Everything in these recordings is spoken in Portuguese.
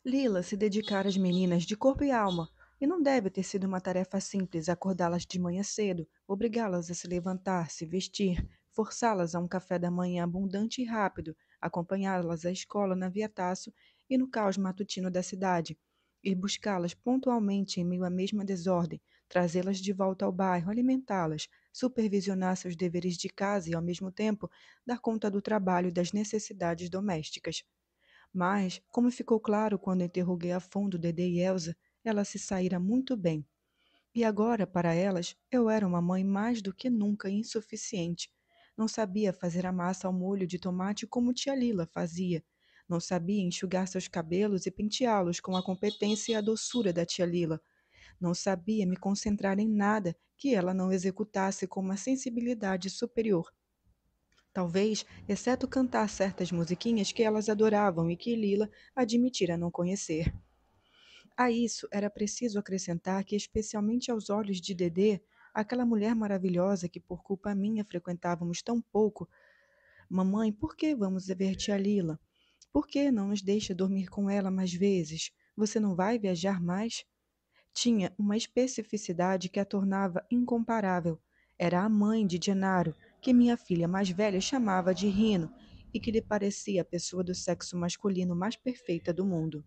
Lila se dedicara às meninas de corpo e alma, e não deve ter sido uma tarefa simples acordá-las de manhã cedo, obrigá-las a se levantar, se vestir, forçá-las a um café da manhã abundante e rápido, acompanhá-las à escola na Via Tasso e no caos matutino da cidade, ir buscá-las pontualmente em meio à mesma desordem, trazê-las de volta ao bairro, alimentá-las, supervisionar seus deveres de casa e, ao mesmo tempo, dar conta do trabalho e das necessidades domésticas. Mas, como ficou claro quando interroguei a fundo Dedê e Elsa, ela se saíra muito bem. E agora, para elas, eu era uma mãe mais do que nunca insuficiente. Não sabia fazer a massa ao molho de tomate como tia Lila fazia. Não sabia enxugar seus cabelos e penteá-los com a competência e a doçura da tia Lila. Não sabia me concentrar em nada que ela não executasse com uma sensibilidade superior. Talvez, exceto cantar certas musiquinhas que elas adoravam e que Lila admitira não conhecer. A isso era preciso acrescentar que, especialmente aos olhos de Dedê, aquela mulher maravilhosa que por culpa minha frequentávamos tão pouco, mamãe, por que vamos ver tia Lila? Por que não nos deixa dormir com ela mais vezes? Você não vai viajar mais? Tinha uma especificidade que a tornava incomparável. Era a mãe de Genaro, que minha filha mais velha chamava de Rino, e que lhe parecia a pessoa do sexo masculino mais perfeita do mundo.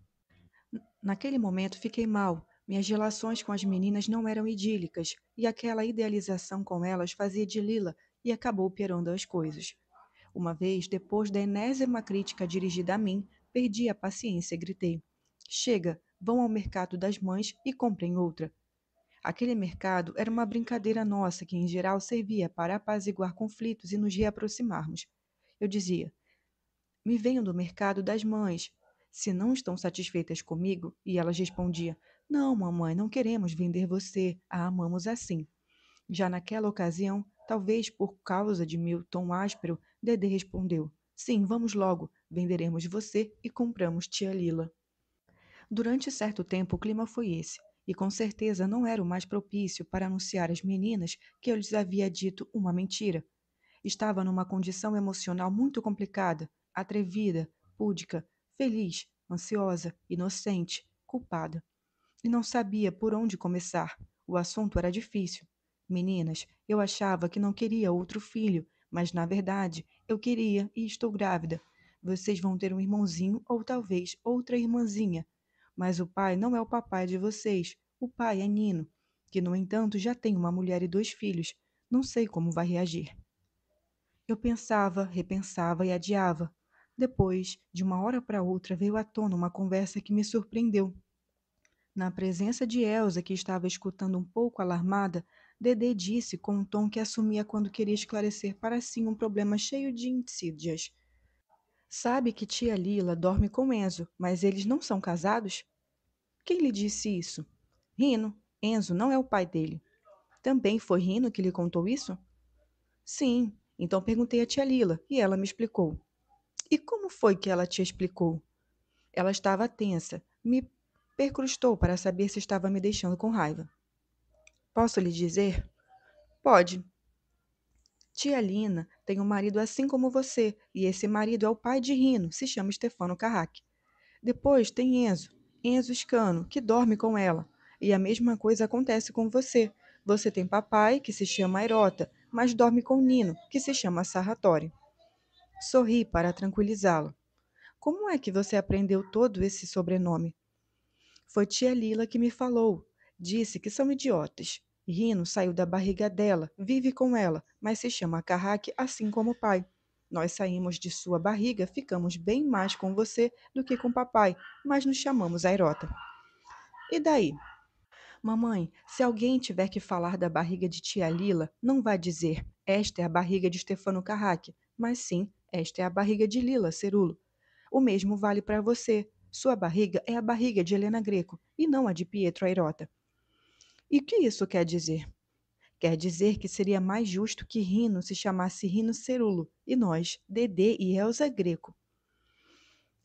Naquele momento fiquei mal. Minhas relações com as meninas não eram idílicas, e aquela idealização com elas fazia de Lila e acabou piorando as coisas. Uma vez, depois da enésima crítica dirigida a mim, perdi a paciência e gritei: Chega, vão ao mercado das mães e comprem outra. Aquele mercado era uma brincadeira nossa que, em geral, servia para apaziguar conflitos e nos reaproximarmos. Eu dizia: Me venham do mercado das mães. Se não estão satisfeitas comigo, e elas respondiam: Não, mamãe, não queremos vender você, a amamos assim. Já naquela ocasião, talvez por causa de meu tom áspero, Dedê respondeu: Sim, vamos logo, venderemos você e compramos tia Lila. Durante certo tempo o clima foi esse, e com certeza não era o mais propício para anunciar às meninas que eu lhes havia dito uma mentira. Estava numa condição emocional muito complicada, atrevida, púdica, feliz, ansiosa, inocente, culpada. E não sabia por onde começar. O assunto era difícil. Meninas, eu achava que não queria outro filho, mas na verdade eu queria e estou grávida. Vocês vão ter um irmãozinho ou talvez outra irmãzinha. Mas o pai não é o papai de vocês. O pai é Nino, que no entanto já tem uma mulher e dois filhos. Não sei como vai reagir. Eu pensava, repensava e adiava. Depois, de uma hora para outra, veio à tona uma conversa que me surpreendeu. Na presença de Elsa, que estava escutando um pouco alarmada, Dedê disse com um tom que assumia quando queria esclarecer para si um problema cheio de insídias. Sabe que tia Lila dorme com Enzo, mas eles não são casados? Quem lhe disse isso? Rino. Enzo não é o pai dele. Também foi Rino que lhe contou isso? Sim. Então perguntei a tia Lila e ela me explicou. E como foi que ela te explicou? Ela estava tensa, me percrustou para saber se estava me deixando com raiva. Posso lhe dizer? Pode. Tia Lina tem um marido assim como você, e esse marido é o pai de Rino, se chama Stefano Carrac. Depois tem Enzo, Enzo Scano, que dorme com ela. E a mesma coisa acontece com você. Você tem papai, que se chama Airota, mas dorme com Nino, que se chama Sarratori. Sorri para tranquilizá-lo. Como é que você aprendeu todo esse sobrenome? Foi tia Lila que me falou. Disse que são idiotas. Rino saiu da barriga dela, vive com ela, mas se chama Carraque assim como o pai. Nós saímos de sua barriga, ficamos bem mais com você do que com papai, mas nos chamamos Airota. E daí? Mamãe, se alguém tiver que falar da barriga de tia Lila, não vai dizer esta é a barriga de Stefano Carraque, mas sim esta é a barriga de Lila, Cerulo. O mesmo vale para você. Sua barriga é a barriga de Helena Greco e não a de Pietro Airota. E o que isso quer dizer? Quer dizer que seria mais justo que Rino se chamasse Rino Cerulo e nós, Dedê e Elsa Greco.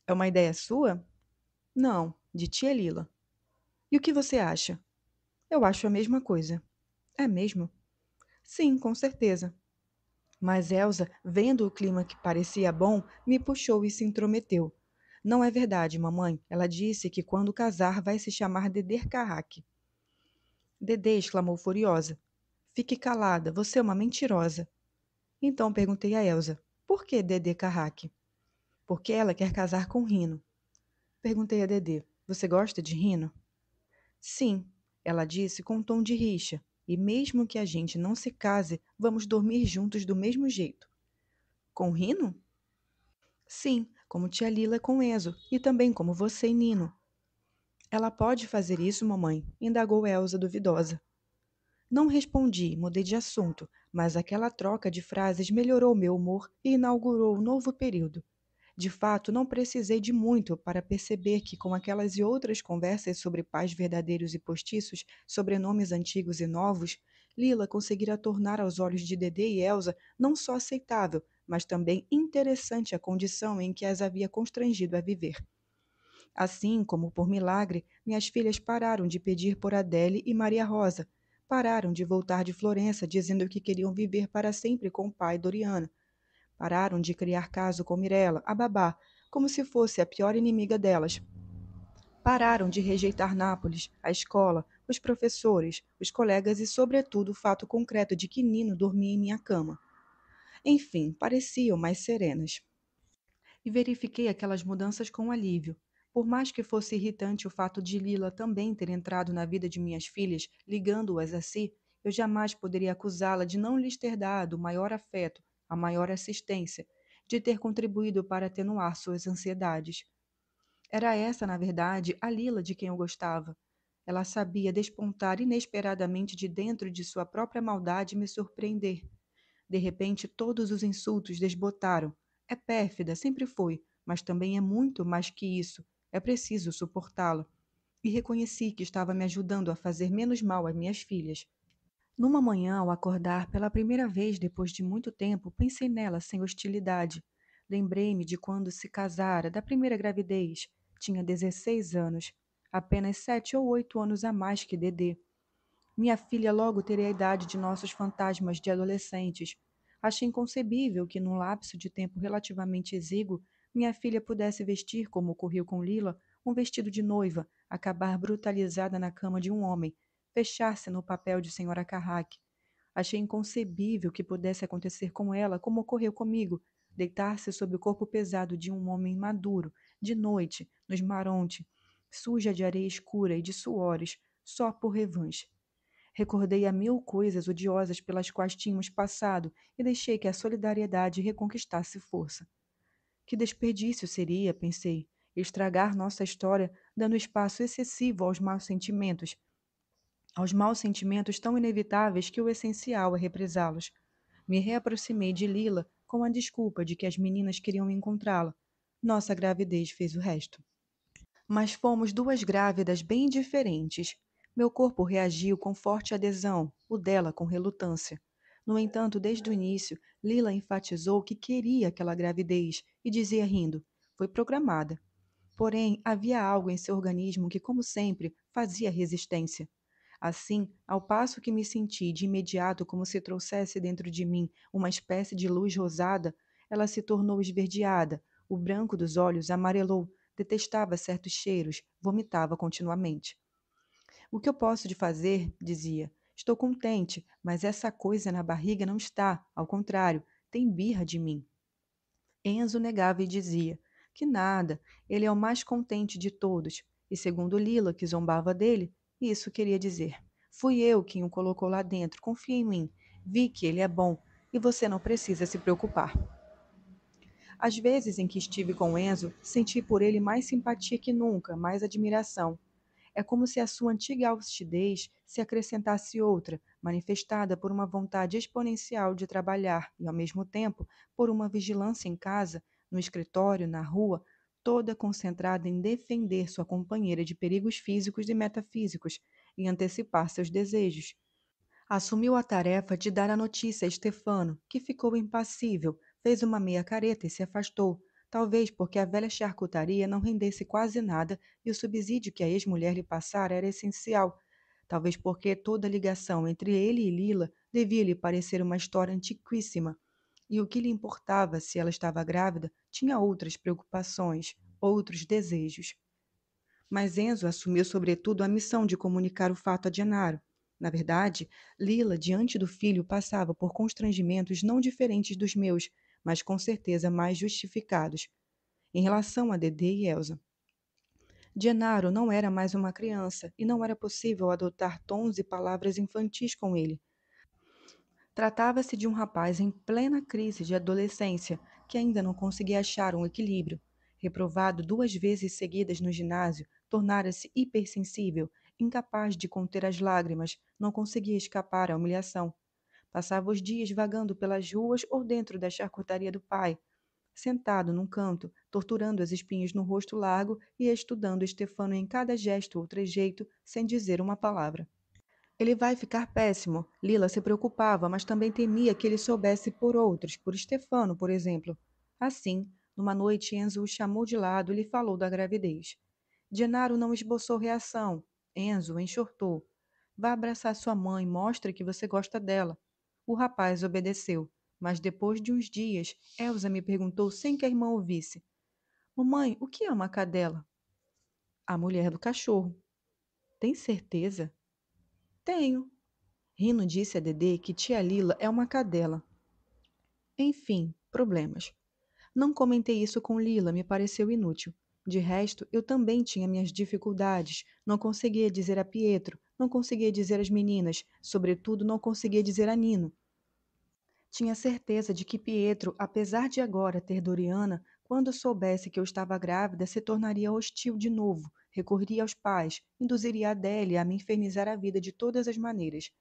É uma ideia sua? Não, de tia Lila. E o que você acha? Eu acho a mesma coisa. É mesmo? Sim, com certeza. Mas Elsa, vendo o clima que parecia bom, me puxou e se intrometeu. Não é verdade, mamãe. Ela disse que quando casar vai se chamar Dedê Carraque. Dedê exclamou furiosa. Fique calada, você é uma mentirosa. Então perguntei a Elsa, por que Dedê Carraque? Porque ela quer casar com Rino. Perguntei a Dedê, você gosta de Rino? Sim, ela disse com um tom de rixa. E mesmo que a gente não se case, vamos dormir juntos do mesmo jeito. Com Rino? Sim, como tia Lila com Enzo, e também como você e Nino. Ela pode fazer isso, mamãe? Indagou Elsa duvidosa. Não respondi, mudei de assunto, mas aquela troca de frases melhorou meu humor e inaugurou um novo período. De fato, não precisei de muito para perceber que, com aquelas e outras conversas sobre pais verdadeiros e postiços, sobrenomes antigos e novos, Lila conseguira tornar aos olhos de Dedê e Elsa não só aceitável, mas também interessante a condição em que as havia constrangido a viver. Assim como por milagre, minhas filhas pararam de pedir por Adele e Maria Rosa. Pararam de voltar de Florença dizendo que queriam viver para sempre com o pai Doriana. Pararam de criar caso com Mirella, a babá, como se fosse a pior inimiga delas. Pararam de rejeitar Nápoles, a escola, os professores, os colegas e, sobretudo, o fato concreto de que Nino dormia em minha cama. Enfim, pareciam mais serenas. E verifiquei aquelas mudanças com alívio. Por mais que fosse irritante o fato de Lila também ter entrado na vida de minhas filhas, ligando-as a si, eu jamais poderia acusá-la de não lhes ter dado o maior afeto, a maior assistência, de ter contribuído para atenuar suas ansiedades. Era essa, na verdade, a Lila de quem eu gostava. Ela sabia despontar inesperadamente de dentro de sua própria maldade e me surpreender. De repente, todos os insultos desbotaram. É pérfida, sempre foi, mas também é muito mais que isso. É preciso suportá-la. E reconheci que estava me ajudando a fazer menos mal às minhas filhas. Numa manhã, ao acordar pela primeira vez depois de muito tempo, pensei nela sem hostilidade. Lembrei-me de quando se casara, da primeira gravidez. Tinha 16 anos, apenas 7 ou 8 anos a mais que Dedê. Minha filha logo teria a idade de nossos fantasmas de adolescentes. Achei inconcebível que, num lapso de tempo relativamente exíguo, minha filha pudesse vestir, como ocorreu com Lila, um vestido de noiva, acabar brutalizada na cama de um homem, fechar-se no papel de senhora Carraque. Achei inconcebível que pudesse acontecer com ela como ocorreu comigo, deitar-se sob o corpo pesado de um homem maduro, de noite, nos Maronte, suja de areia escura e de suores, só por revanche. Recordei a mil coisas odiosas pelas quais tínhamos passado e deixei que a solidariedade reconquistasse força. Que desperdício seria, pensei, estragar nossa história dando espaço excessivo aos maus sentimentos tão inevitáveis que o essencial é represá-los. Me reaproximei de Lila com a desculpa de que as meninas queriam encontrá-la. Nossa gravidez fez o resto. Mas fomos duas grávidas bem diferentes. Meu corpo reagiu com forte adesão, o dela com relutância. No entanto, desde o início, Lila enfatizou que queria aquela gravidez e dizia rindo: foi programada. Porém, havia algo em seu organismo que, como sempre, fazia resistência. Assim, ao passo que me senti de imediato como se trouxesse dentro de mim uma espécie de luz rosada, ela se tornou esverdeada, o branco dos olhos amarelou, detestava certos cheiros, vomitava continuamente. O que eu posso de fazer? Dizia. Estou contente, mas essa coisa na barriga não está, ao contrário, tem birra de mim. Enzo negava e dizia que nada, ele é o mais contente de todos, e segundo Lila, que zombava dele, isso queria dizer: fui eu quem o colocou lá dentro, confia em mim, vi que ele é bom, e você não precisa se preocupar. Às vezes em que estive com Enzo, senti por ele mais simpatia que nunca, mais admiração. É como se a sua antiga altivez se acrescentasse outra, manifestada por uma vontade exponencial de trabalhar e, ao mesmo tempo, por uma vigilância em casa, no escritório, na rua, toda concentrada em defender sua companheira de perigos físicos e metafísicos e antecipar seus desejos. Assumiu a tarefa de dar a notícia a Stefano, que ficou impassível, fez uma meia careta e se afastou, talvez porque a velha charcutaria não rendesse quase nada e o subsídio que a ex-mulher lhe passara era essencial, talvez porque toda ligação entre ele e Lila devia lhe parecer uma história antiquíssima, e o que lhe importava se ela estava grávida tinha outras preocupações. outros desejos. Mas Enzo assumiu sobretudo a missão de comunicar o fato a Gennaro. Na verdade, Lila, diante do filho, passava por constrangimentos não diferentes dos meus, mas com certeza mais justificados, em relação a Dedê e Elsa. Gennaro não era mais uma criança e não era possível adotar tons e palavras infantis com ele. Tratava-se de um rapaz em plena crise de adolescência, que ainda não conseguia achar um equilíbrio. Reprovado 2 vezes seguidas no ginásio, tornara-se hipersensível, incapaz de conter as lágrimas, não conseguia escapar à humilhação. Passava os dias vagando pelas ruas ou dentro da charcutaria do pai, sentado num canto, torturando as espinhas no rosto largo e estudando Stefano em cada gesto ou trejeito, sem dizer uma palavra. Ele vai ficar péssimo. Lila se preocupava, mas também temia que ele soubesse por outros, por Stefano, por exemplo. Assim, numa noite, Enzo o chamou de lado e lhe falou da gravidez. Gennaro não esboçou reação. Enzo enxortou. Vá abraçar sua mãe, mostre que você gosta dela. O rapaz obedeceu, mas depois de uns dias, Elsa me perguntou sem que a irmã ouvisse: Mamãe, o que é uma cadela? A mulher do cachorro. Tem certeza? Tenho. Rino disse a Dedê que tia Lila é uma cadela. Enfim, problemas. Não comentei isso com Lila, me pareceu inútil. De resto, eu também tinha minhas dificuldades. Não conseguia dizer a Pietro, não conseguia dizer às meninas, sobretudo não conseguia dizer a Nino. Tinha certeza de que Pietro, apesar de agora ter Doriana, quando soubesse que eu estava grávida, se tornaria hostil de novo, recorreria aos pais, induziria a Adélia a me infernizar a vida de todas as maneiras.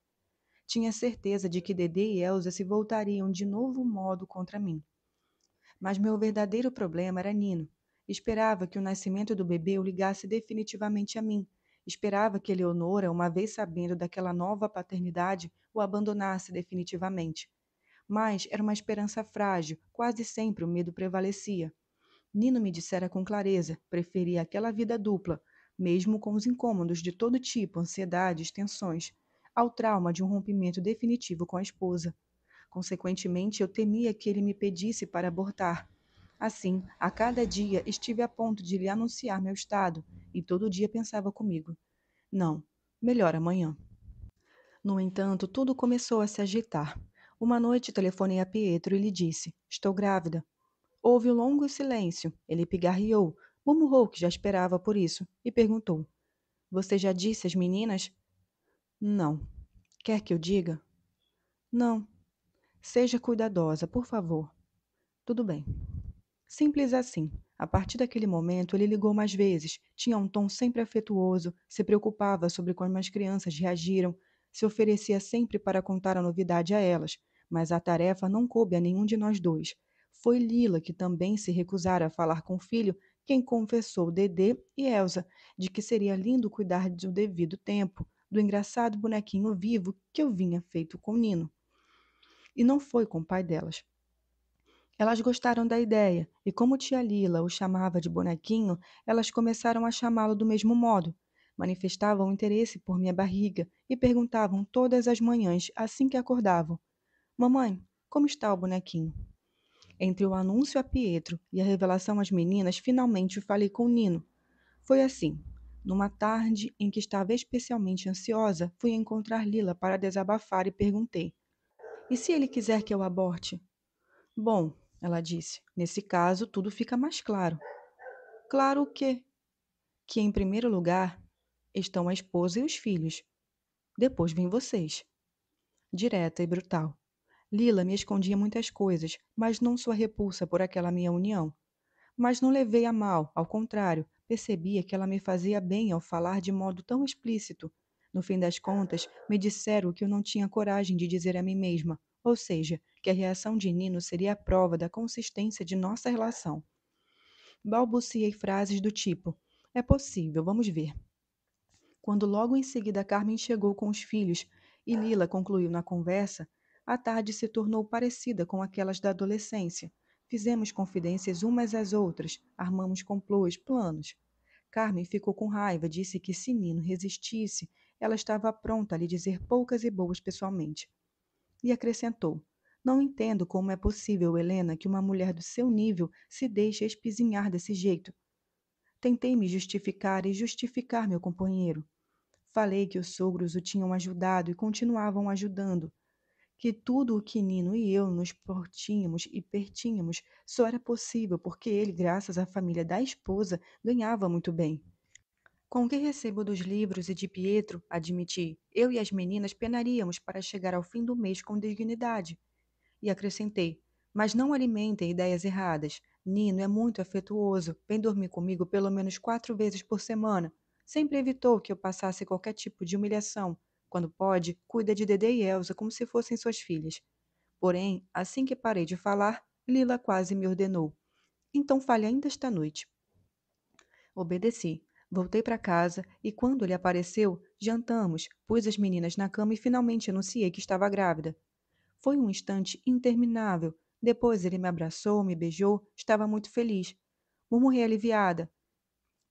Tinha certeza de que Dedê e Elsa se voltariam de novo modo contra mim. Mas meu verdadeiro problema era Nino. Esperava que o nascimento do bebê o ligasse definitivamente a mim. Esperava que Eleonora, uma vez sabendo daquela nova paternidade, o abandonasse definitivamente. Mas era uma esperança frágil, quase sempre o medo prevalecia. Nino me dissera com clareza, preferia aquela vida dupla, mesmo com os incômodos de todo tipo, ansiedades, tensões, ao trauma de um rompimento definitivo com a esposa. Consequentemente, eu temia que ele me pedisse para abortar. Assim, a cada dia estive a ponto de lhe anunciar meu estado, e todo dia pensava comigo: não, melhor amanhã. No entanto, tudo começou a se agitar. Uma noite telefonei a Pietro e lhe disse: estou grávida. Houve um longo silêncio. Ele pigarreou, murmurou que já esperava por isso, e perguntou: você já disse às meninas? Não. Quer que eu diga? Não. Seja cuidadosa, por favor. Tudo bem. Simples assim. A partir daquele momento, ele ligou mais vezes, tinha um tom sempre afetuoso, se preocupava sobre como as crianças reagiram, se oferecia sempre para contar a novidade a elas, mas a tarefa não coube a nenhum de nós dois. Foi Lila que também se recusara a falar com o filho, quem confessou Dedê e Elsa de que seria lindo cuidar do devido tempo, do engraçado bonequinho vivo que eu vinha feito com Nino. E não foi com o pai delas. Elas gostaram da ideia, e como tia Lila o chamava de bonequinho, elas começaram a chamá-lo do mesmo modo. Manifestavam interesse por minha barriga e perguntavam todas as manhãs, assim que acordavam: Mamãe, como está o bonequinho? Entre o anúncio a Pietro e a revelação às meninas, finalmente falei com Nino. Foi assim. Numa tarde em que estava especialmente ansiosa, fui encontrar Lila para desabafar e perguntei: E se ele quiser que eu aborte? Bom, ela disse, nesse caso tudo fica mais claro. Claro o quê? Que em primeiro lugar estão a esposa e os filhos. Depois vêm vocês. Direta e brutal. Lila me escondia muitas coisas, mas não sua repulsa por aquela minha união. Mas não levei a mal, ao contrário, percebia que ela me fazia bem ao falar de modo tão explícito. No fim das contas, me disseram o que eu não tinha coragem de dizer a mim mesma, ou seja, que a reação de Nino seria a prova da consistência de nossa relação. Balbuciei frases do tipo: é possível, vamos ver. Quando logo em seguida Carmen chegou com os filhos e Lila concluiu na conversa, a tarde se tornou parecida com aquelas da adolescência. Fizemos confidências umas às outras, armamos complôs, planos. Carmen ficou com raiva, disse que se Nino resistisse, ela estava pronta a lhe dizer poucas e boas pessoalmente. E acrescentou: não entendo como é possível, Helena, que uma mulher do seu nível se deixe espizinhar desse jeito. Tentei me justificar e justificar meu companheiro. Falei que os sogros o tinham ajudado e continuavam ajudando, que tudo o que Nino e eu nos portínhamos e pertínhamos só era possível porque ele, graças à família da esposa, ganhava muito bem. Com o que recebo dos livros e de Pietro, admiti, eu e as meninas penaríamos para chegar ao fim do mês com dignidade. E acrescentei, mas não alimentem ideias erradas. Nino é muito afetuoso, vem dormir comigo pelo menos 4 vezes por semana. Sempre evitou que eu passasse qualquer tipo de humilhação. Quando pode, cuida de Dedê e Elsa como se fossem suas filhas. Porém, assim que parei de falar, Lila quase me ordenou. Então fale ainda esta noite. Obedeci. Voltei para casa e, quando ele apareceu, jantamos, pus as meninas na cama e finalmente anunciei que estava grávida. Foi um instante interminável. Depois ele me abraçou, me beijou, estava muito feliz. Murmurei aliviada.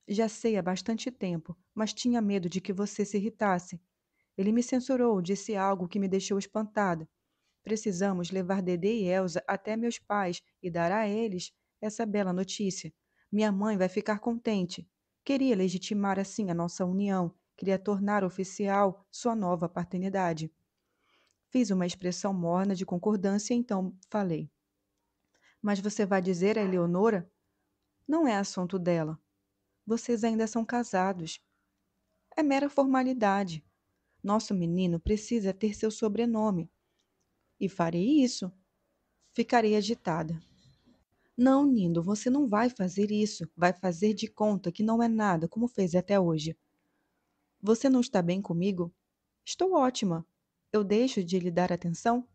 Já sei há bastante tempo, mas tinha medo de que você se irritasse. Ele me censurou, disse algo que me deixou espantada. Precisamos levar Dedê e Elsa até meus pais e dar a eles essa bela notícia. Minha mãe vai ficar contente. Queria legitimar assim a nossa união, queria tornar oficial sua nova paternidade. Fiz uma expressão morna de concordância e então falei. Mas você vai dizer a Eleonora? Não é assunto dela. Vocês ainda são casados. É mera formalidade. Nosso menino precisa ter seu sobrenome. E farei isso. Ficarei agitada. Não, Nindo, você não vai fazer isso. Vai fazer de conta que não é nada, como fez até hoje. Você não está bem comigo? Estou ótima. Eu deixo de lhe dar atenção?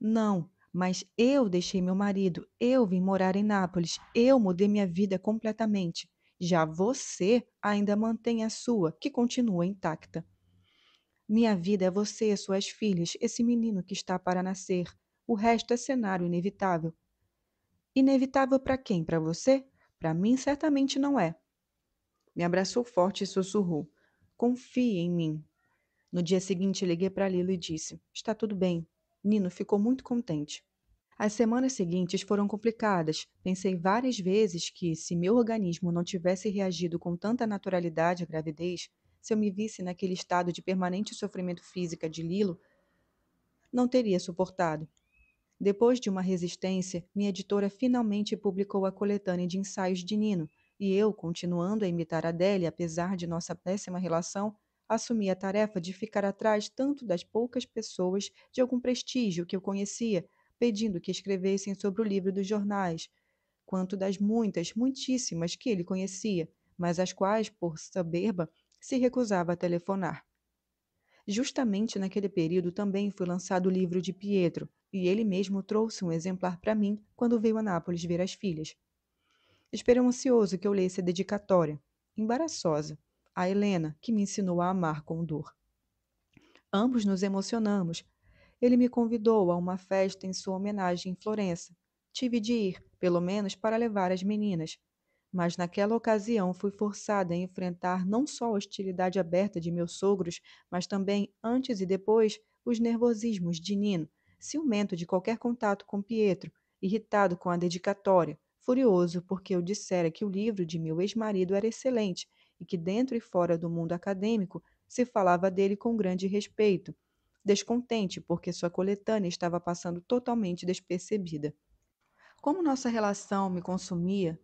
Não, mas eu deixei meu marido, eu vim morar em Nápoles, eu mudei minha vida completamente. Já você ainda mantém a sua, que continua intacta. Minha vida é você, suas filhas, esse menino que está para nascer. O resto é cenário inevitável. Inevitável para quem? Para você? Para mim, certamente não é. Me abraçou forte e sussurrou. Confie em mim. No dia seguinte, liguei para Lilo e disse: Está tudo bem. Nino ficou muito contente. As semanas seguintes foram complicadas. Pensei várias vezes que, se meu organismo não tivesse reagido com tanta naturalidade à gravidez, se eu me visse naquele estado de permanente sofrimento físico de Lilo, não teria suportado. Depois de uma resistência, minha editora finalmente publicou a coletânea de ensaios de Nino, e eu, continuando a imitar Adélia, apesar de nossa péssima relação, assumi a tarefa de ficar atrás tanto das poucas pessoas de algum prestígio que eu conhecia, pedindo que escrevessem sobre o livro dos jornais, quanto das muitas, muitíssimas que ele conhecia, mas às quais, por soberba, se recusava a telefonar. Justamente naquele período também foi lançado o livro de Pietro, e ele mesmo trouxe um exemplar para mim quando veio a Nápoles ver as filhas. Esperou ansioso que eu lesse a dedicatória, embaraçosa, a Helena, que me ensinou a amar com dor. Ambos nos emocionamos. Ele me convidou a uma festa em sua homenagem em Florença. Tive de ir, pelo menos para levar as meninas. Mas naquela ocasião fui forçada a enfrentar não só a hostilidade aberta de meus sogros, mas também, antes e depois, os nervosismos de Nino, ciumento de qualquer contato com Pietro, irritado com a dedicatória, furioso porque eu dissera que o livro de meu ex-marido era excelente e que dentro e fora do mundo acadêmico se falava dele com grande respeito, descontente porque sua coletânea estava passando totalmente despercebida. Como nossa relação me consumia,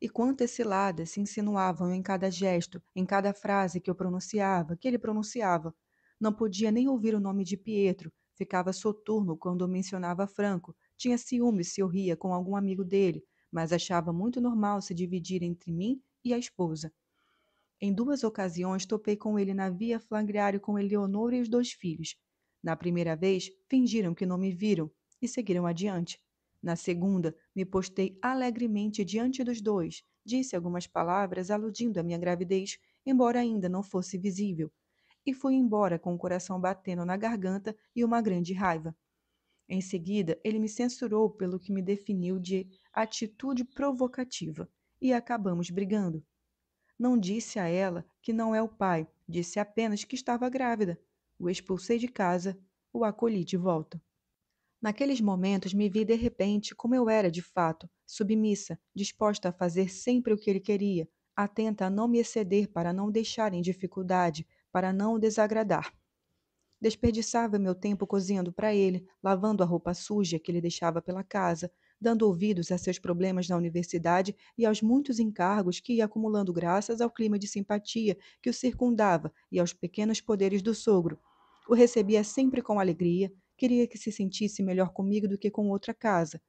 e quantas ciladas se insinuavam em cada gesto, em cada frase que eu pronunciava, que ele pronunciava. Não podia nem ouvir o nome de Pietro, ficava soturno quando mencionava Franco, tinha ciúme se eu ria com algum amigo dele, mas achava muito normal se dividir entre mim e a esposa. Em 2 ocasiões topei com ele na via Flandriário com Eleonora e os 2 filhos. Na primeira vez, fingiram que não me viram e seguiram adiante. Na segunda, me postei alegremente diante dos dois, disse algumas palavras aludindo à minha gravidez, embora ainda não fosse visível, e fui embora com o coração batendo na garganta e uma grande raiva. Em seguida, ele me censurou pelo que me definiu de atitude provocativa, e acabamos brigando. Não disse a ela que não é o pai, disse apenas que estava grávida. O expulsei de casa, o acolhi de volta. Naqueles momentos me vi de repente como eu era de fato, submissa, disposta a fazer sempre o que ele queria, atenta a não me exceder para não deixar em dificuldade, para não o desagradar. Desperdiçava meu tempo cozinhando para ele, lavando a roupa suja que ele deixava pela casa, dando ouvidos a seus problemas na universidade e aos muitos encargos que ia acumulando graças ao clima de simpatia que o circundava e aos pequenos poderes do sogro. O recebia sempre com alegria, queria que se sentisse melhor comigo do que com outra casa.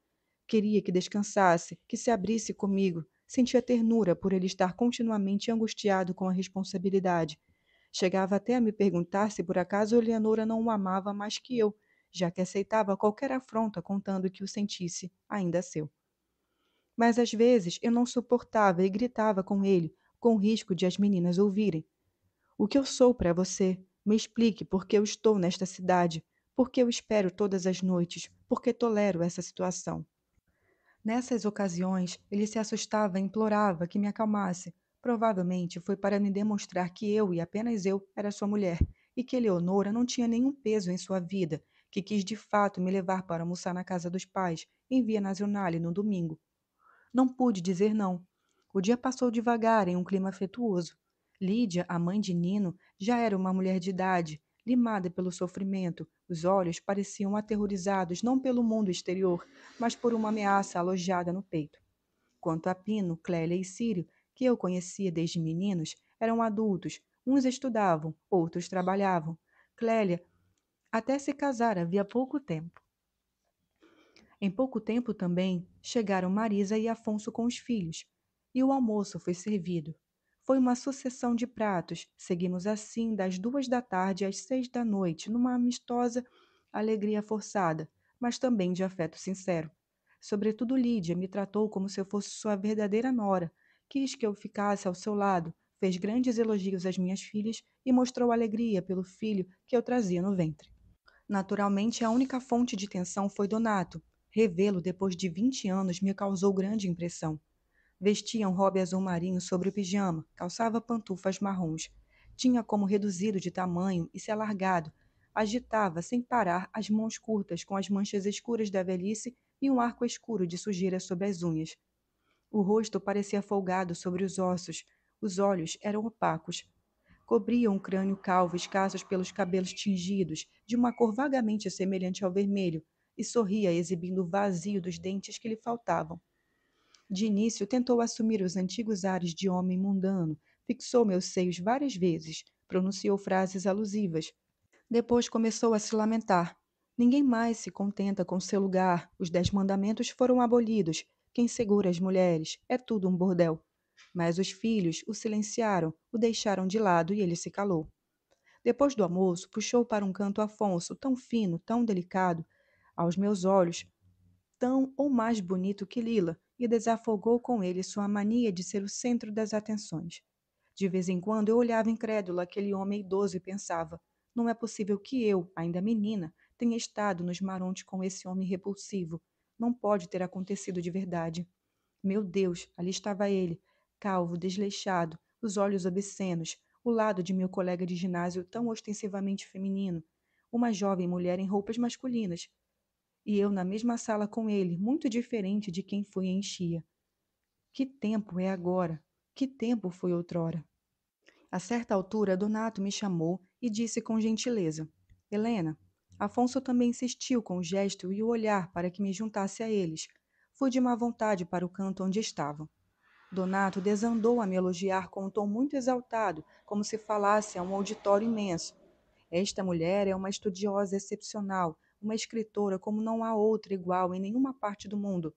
Queria que descansasse, que se abrisse comigo. Sentia ternura por ele estar continuamente angustiado com a responsabilidade. Chegava até a me perguntar se por acaso Eleonora não o amava mais que eu, já que aceitava qualquer afronta contando que o sentisse ainda seu. Mas às vezes eu não suportava e gritava com ele, com risco de as meninas ouvirem. O que eu sou para você? Me explique por que eu estou nesta cidade, por que eu espero todas as noites, por que tolero essa situação. Nessas ocasiões, ele se assustava e implorava que me acalmasse. Provavelmente foi para me demonstrar que eu, e apenas eu, era sua mulher, e que Eleonora não tinha nenhum peso em sua vida, que quis de fato me levar para almoçar na casa dos pais, em Via Nazionale, no domingo. Não pude dizer não. O dia passou devagar, em um clima afetuoso. Lídia, a mãe de Nino, já era uma mulher de idade, limada pelo sofrimento. Os olhos pareciam aterrorizados não pelo mundo exterior, mas por uma ameaça alojada no peito. Quanto a Pino, Clélia e Círio, que eu conhecia desde meninos, eram adultos. Uns estudavam, outros trabalhavam. Clélia até se casar havia pouco tempo. Em pouco tempo também chegaram Marisa e Afonso com os filhos, e o almoço foi servido. Foi uma sucessão de pratos. Seguimos assim das 2 da tarde às 6 da noite, numa amistosa alegria forçada, mas também de afeto sincero. Sobretudo Lídia me tratou como se eu fosse sua verdadeira nora. Quis que eu ficasse ao seu lado, fez grandes elogios às minhas filhas e mostrou alegria pelo filho que eu trazia no ventre. Naturalmente, a única fonte de tensão foi Donato. Revê-lo depois de 20 anos me causou grande impressão. Vestia um robe azul marinho sobre o pijama, calçava pantufas marrons. Tinha como reduzido de tamanho e se alargado. Agitava, sem parar, as mãos curtas com as manchas escuras da velhice e um arco escuro de sujeira sobre as unhas. O rosto parecia folgado sobre os ossos. Os olhos eram opacos. Cobriam um crânio calvo escassos pelos cabelos tingidos, de uma cor vagamente semelhante ao vermelho, e sorria exibindo o vazio dos dentes que lhe faltavam. De início tentou assumir os antigos ares de homem mundano, fixou meus seios várias vezes, pronunciou frases alusivas. Depois começou a se lamentar. Ninguém mais se contenta com seu lugar, os 10 mandamentos foram abolidos, quem segura as mulheres, é tudo um bordel. Mas os filhos o silenciaram, o deixaram de lado e ele se calou. Depois do almoço, puxou para um canto Afonso, tão fino, tão delicado, aos meus olhos, tão ou mais bonito que Lila, e desafogou com ele sua mania de ser o centro das atenções. De vez em quando eu olhava incrédula aquele homem idoso e pensava: não é possível que eu, ainda menina, tenha estado nos marontes com esse homem repulsivo. Não pode ter acontecido de verdade. Meu Deus, ali estava ele, calvo, desleixado, os olhos obscenos, o lado de meu colega de ginásio tão ostensivamente feminino, uma jovem mulher em roupas masculinas, e eu na mesma sala com ele, muito diferente de quem fui em Chia. Que tempo é agora? Que tempo foi outrora? A certa altura, Donato me chamou e disse com gentileza: Helena, Afonso também insistiu com o gesto e o olhar para que me juntasse a eles. Fui de má vontade para o canto onde estavam. Donato desandou a me elogiar com um tom muito exaltado, como se falasse a um auditório imenso. Esta mulher é uma estudiosa excepcional, uma escritora como não há outra igual em nenhuma parte do mundo.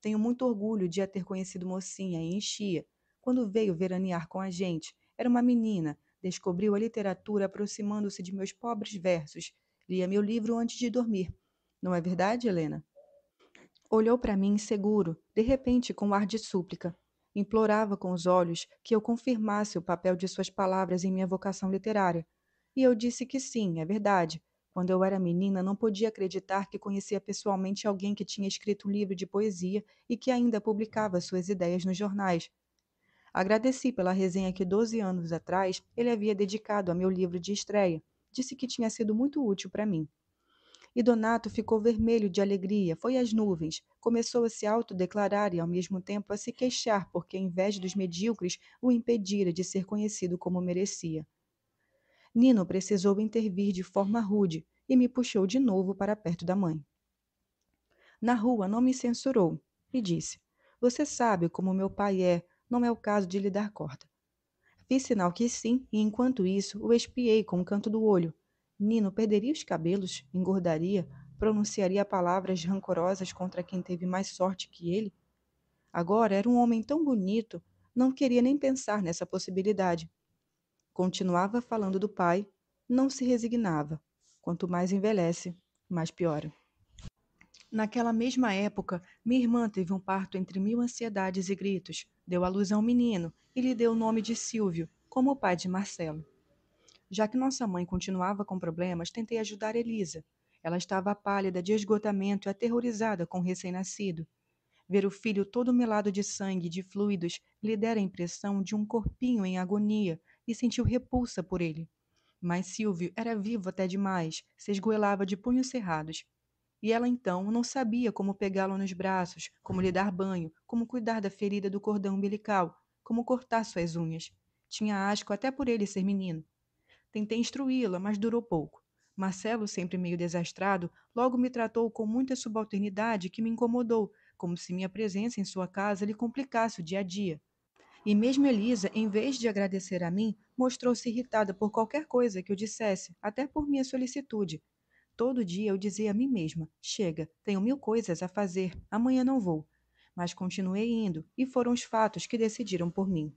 Tenho muito orgulho de a ter conhecido mocinha em Enchia, quando veio veranear com a gente. Era uma menina, descobriu a literatura aproximando-se de meus pobres versos. Lia meu livro antes de dormir. Não é verdade, Helena? Olhou para mim inseguro, de repente com um ar de súplica. Implorava com os olhos que eu confirmasse o papel de suas palavras em minha vocação literária. E eu disse que sim, é verdade. Quando eu era menina, não podia acreditar que conhecia pessoalmente alguém que tinha escrito um livro de poesia e que ainda publicava suas ideias nos jornais. Agradeci pela resenha que 12 anos atrás ele havia dedicado a meu livro de estreia. Disse que tinha sido muito útil para mim. E Donato ficou vermelho de alegria, foi às nuvens, começou a se autodeclarar e ao mesmo tempo a se queixar porque a inveja dos medíocres o impedira de ser conhecido como merecia. Nino precisou intervir de forma rude e me puxou de novo para perto da mãe. Na rua não me censurou e disse: Você sabe como meu pai é, não é o caso de lhe dar corda. Fiz sinal que sim, e enquanto isso, o espiei com o canto do olho. Nino perderia os cabelos, engordaria, pronunciaria palavras rancorosas contra quem teve mais sorte que ele. Agora era um homem tão bonito, não queria nem pensar nessa possibilidade. Continuava falando do pai, não se resignava. Quanto mais envelhece, mais piora. Naquela mesma época, minha irmã teve um parto entre mil ansiedades e gritos, deu à luz a um menino e lhe deu o nome de Silvio, como o pai de Marcelo. Já que nossa mãe continuava com problemas, tentei ajudar Elisa. Ela estava pálida de esgotamento e aterrorizada com o recém-nascido. Ver o filho todo melado de sangue e de fluidos lhe dera a impressão de um corpinho em agonia e sentiu repulsa por ele. Mas Silvio era vivo até demais, se esgoelava de punhos cerrados. E ela então não sabia como pegá-lo nos braços, como lhe dar banho, como cuidar da ferida do cordão umbilical, como cortar suas unhas. Tinha asco até por ele ser menino. Tentei instruí-la, mas durou pouco. Marcelo, sempre meio desastrado, logo me tratou com muita subalternidade que me incomodou, como se minha presença em sua casa lhe complicasse o dia a dia. E mesmo Elisa, em vez de agradecer a mim, mostrou-se irritada por qualquer coisa que eu dissesse, até por minha solicitude. Todo dia eu dizia a mim mesma: chega, tenho mil coisas a fazer, amanhã não vou. Mas continuei indo, e foram os fatos que decidiram por mim.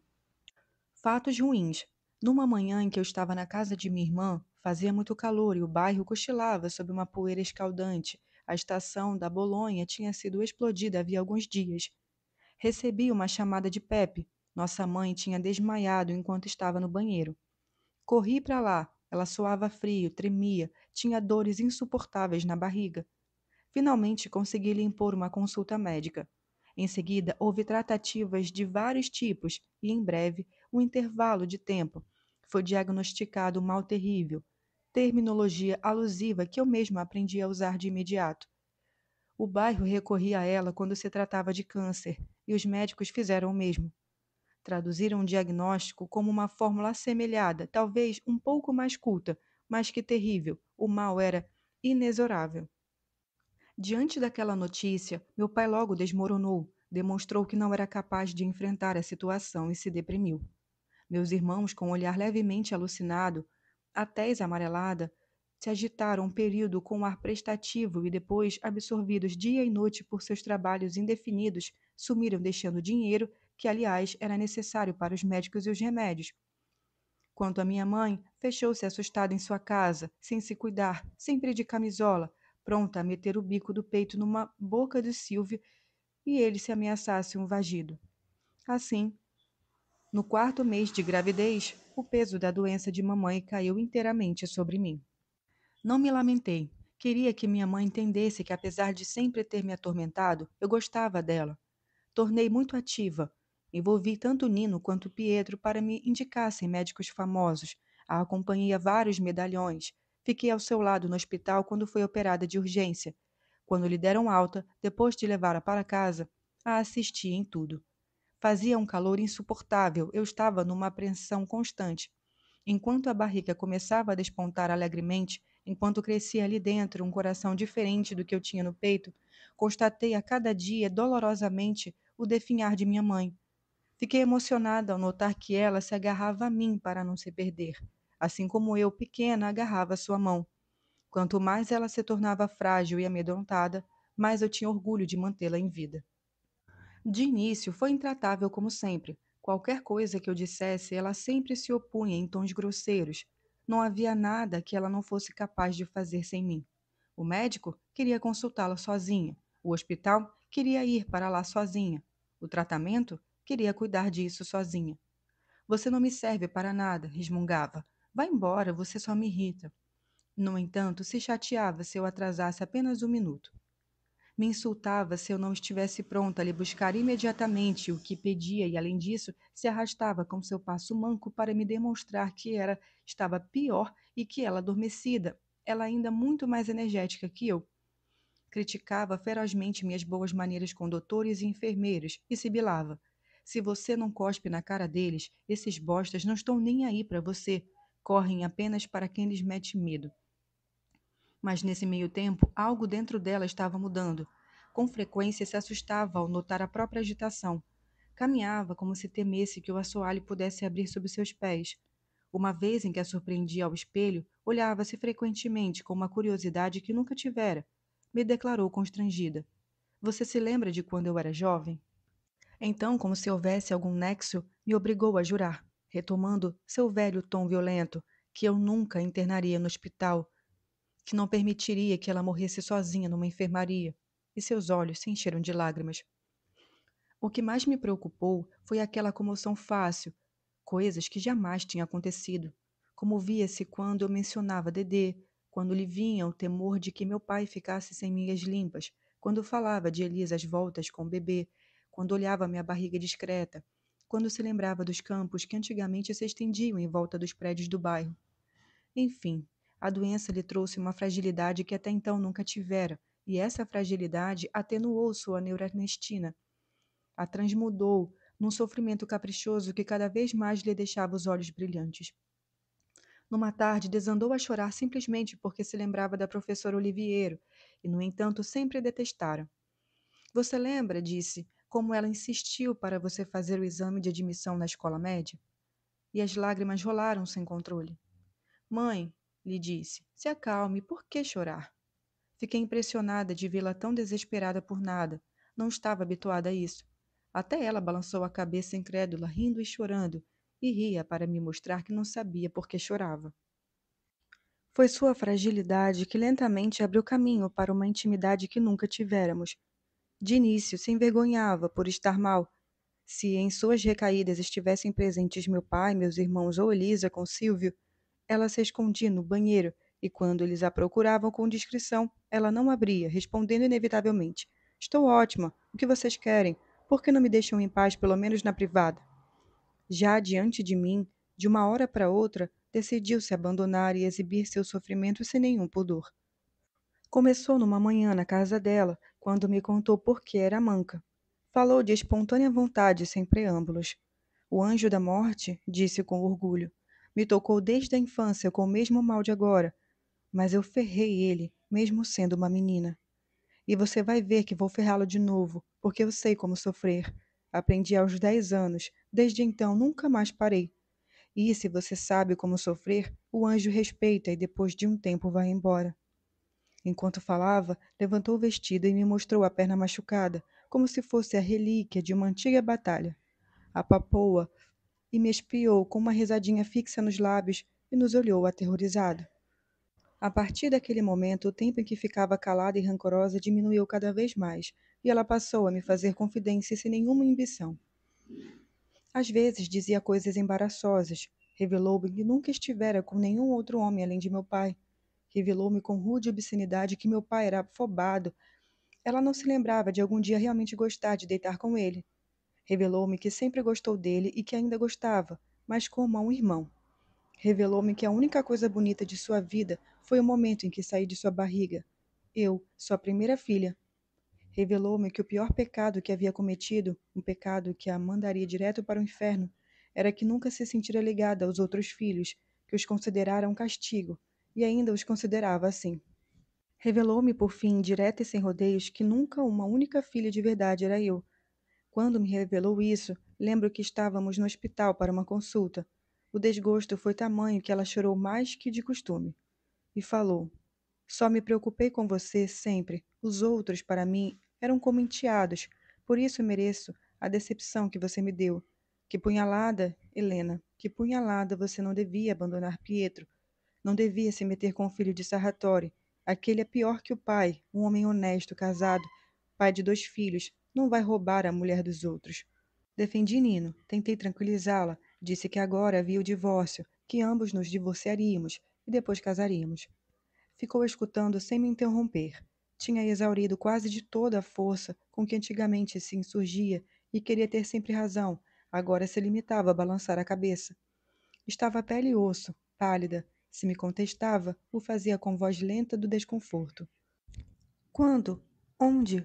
Fatos ruins. Numa manhã em que eu estava na casa de minha irmã, fazia muito calor e o bairro cochilava sob uma poeira escaldante. A estação da Bolonha tinha sido explodida havia alguns dias. Recebi uma chamada de Pepe. Nossa mãe tinha desmaiado enquanto estava no banheiro. Corri para lá. Ela suava frio, tremia, tinha dores insuportáveis na barriga. Finalmente consegui lhe impor uma consulta médica. Em seguida, houve tratativas de vários tipos e, em breve, um intervalo de tempo. Foi diagnosticado um mal terrível, terminologia alusiva que eu mesma aprendi a usar de imediato. O bairro recorria a ela quando se tratava de câncer, e os médicos fizeram o mesmo. Traduziram o diagnóstico como uma fórmula assemelhada, talvez um pouco mais culta, mas que terrível. O mal era inexorável. Diante daquela notícia, meu pai logo desmoronou, demonstrou que não era capaz de enfrentar a situação e se deprimiu. Meus irmãos, com o olhar levemente alucinado, a tez amarelada, se agitaram um período com um ar prestativo e depois, absorvidos dia e noite por seus trabalhos indefinidos, sumiram deixando dinheiro, que aliás era necessário para os médicos e os remédios. Quanto à minha mãe, fechou-se assustada em sua casa, sem se cuidar, sempre de camisola, pronta a meter o bico do peito numa boca de Silvio e ele se ameaçasse um vagido. Assim, no quarto mês de gravidez, o peso da doença de mamãe caiu inteiramente sobre mim. Não me lamentei. Queria que minha mãe entendesse que, apesar de sempre ter me atormentado, eu gostava dela. Tornei muito ativa. Envolvi tanto Nino quanto Pietro para me indicassem médicos famosos. A acompanhei a vários medalhões. Fiquei ao seu lado no hospital quando foi operada de urgência. Quando lhe deram alta, depois de levá-la para casa, a assisti em tudo. Fazia um calor insuportável, eu estava numa apreensão constante. Enquanto a barriga começava a despontar alegremente, enquanto crescia ali dentro um coração diferente do que eu tinha no peito, constatei a cada dia dolorosamente o definhar de minha mãe. Fiquei emocionada ao notar que ela se agarrava a mim para não se perder, assim como eu, pequena, agarrava sua mão. Quanto mais ela se tornava frágil e amedrontada, mais eu tinha orgulho de mantê-la em vida. De início, foi intratável como sempre. Qualquer coisa que eu dissesse, ela sempre se opunha em tons grosseiros. Não havia nada que ela não fosse capaz de fazer sem mim. O médico queria consultá-la sozinha. O hospital queria ir para lá sozinha. O tratamento queria cuidar disso sozinha. Você não me serve para nada, resmungava. Vá embora, você só me irrita. No entanto, se chateava se eu atrasasse apenas um minuto. Me insultava se eu não estivesse pronta a lhe buscar imediatamente o que pedia e, além disso, se arrastava com seu passo manco para me demonstrar que estava pior e que ela adormecida. ela ainda muito mais energética que eu. Criticava ferozmente minhas boas maneiras com doutores e enfermeiros e sibilava: se você não cospe na cara deles, esses bostas não estão nem aí para você. Correm apenas para quem lhes mete medo. Mas nesse meio tempo, algo dentro dela estava mudando. Com frequência se assustava ao notar a própria agitação. Caminhava como se temesse que o assoalho pudesse abrir sob seus pés. Uma vez em que a surpreendi ao espelho, olhava-se frequentemente com uma curiosidade que nunca tivera. Me declarou constrangida: você se lembra de quando eu era jovem? Então, como se houvesse algum nexo, me obrigou a jurar, retomando seu velho tom violento, que eu nunca a internaria no hospital, que não permitiria que ela morresse sozinha numa enfermaria. E seus olhos se encheram de lágrimas. O que mais me preocupou foi aquela comoção fácil, coisas que jamais tinham acontecido. Comovia-se quando eu mencionava Dedê, quando lhe vinha o temor de que meu pai ficasse sem minhas limpas, quando falava de Elisa às voltas com o bebê, quando olhava minha barriga discreta, quando se lembrava dos campos que antigamente se estendiam em volta dos prédios do bairro. Enfim, a doença lhe trouxe uma fragilidade que até então nunca tivera, e essa fragilidade atenuou sua neuronestina, a transmudou num sofrimento caprichoso que cada vez mais lhe deixava os olhos brilhantes. Numa tarde, desandou a chorar simplesmente porque se lembrava da professora Oliviero, e, no entanto, sempre a detestara. Você lembra, disse, como ela insistiu para você fazer o exame de admissão na escola média? E as lágrimas rolaram sem controle. Mãe, lhe disse, se acalme, por que chorar? Fiquei impressionada de vê-la tão desesperada por nada. Não estava habituada a isso. Até ela balançou a cabeça incrédula, rindo e chorando, e ria para me mostrar que não sabia por que chorava. Foi sua fragilidade que lentamente abriu caminho para uma intimidade que nunca tivéramos. De início, se envergonhava por estar mal. Se em suas recaídas estivessem presentes meu pai, meus irmãos ou Elisa com Silvio, ela se escondia no banheiro e, quando eles a procuravam com discrição, ela não abria, respondendo inevitavelmente: estou ótima. O que vocês querem? Por que não me deixam em paz, pelo menos na privada? Já diante de mim, de uma hora para outra, decidiu se abandonar e exibir seu sofrimento sem nenhum pudor. Começou numa manhã na casa dela, quando me contou por que era manca. Falou de espontânea vontade, sem preâmbulos. O anjo da morte, disse com orgulho, me tocou desde a infância com o mesmo mal de agora, mas eu ferrei ele, mesmo sendo uma menina. E você vai ver que vou ferrá-lo de novo, porque eu sei como sofrer. Aprendi aos 10 anos, desde então nunca mais parei. E se você sabe como sofrer, o anjo respeita e depois de um tempo vai embora. Enquanto falava, levantou o vestido e me mostrou a perna machucada, como se fosse a relíquia de uma antiga batalha. Apapou-a e me espiou com uma risadinha fixa nos lábios e nos olhou aterrorizado. A partir daquele momento, o tempo em que ficava calada e rancorosa diminuiu cada vez mais, e ela passou a me fazer confidências sem nenhuma ambição. Às vezes dizia coisas embaraçosas. Revelou-me que nunca estivera com nenhum outro homem além de meu pai. Revelou-me com rude obscenidade que meu pai era afobado. Ela não se lembrava de algum dia realmente gostar de deitar com ele. Revelou-me que sempre gostou dele e que ainda gostava, mas como a um irmão. Revelou-me que a única coisa bonita de sua vida foi o momento em que saí de sua barriga. Eu, sua primeira filha. Revelou-me que o pior pecado que havia cometido, um pecado que a mandaria direto para o inferno, era que nunca se sentira ligada aos outros filhos, que os considerara um castigo, e ainda os considerava assim. Revelou-me, por fim, direta e sem rodeios, que nunca uma única filha de verdade era eu. Quando me revelou isso, lembro que estávamos no hospital para uma consulta. O desgosto foi tamanho que ela chorou mais que de costume. E falou: só me preocupei com você sempre. Os outros, para mim, eram como enteados. Por isso mereço a decepção que você me deu. Que punhalada, Helena, que punhalada você não devia abandonar Pietro. Não devia se meter com o filho de Sarratore. Aquele é pior que o pai, um homem honesto, casado, pai de 2 filhos. Não vai roubar a mulher dos outros. Defendi Nino, tentei tranquilizá-la, disse que agora havia o divórcio, que ambos nos divorciaríamos e depois casaríamos. Ficou escutando sem me interromper. Tinha exaurido quase de toda a força com que antigamente se insurgia e queria ter sempre razão, agora se limitava a balançar a cabeça. Estava pele e osso, pálida, Se me contestava, o fazia com voz lenta do desconforto. Quando? Onde?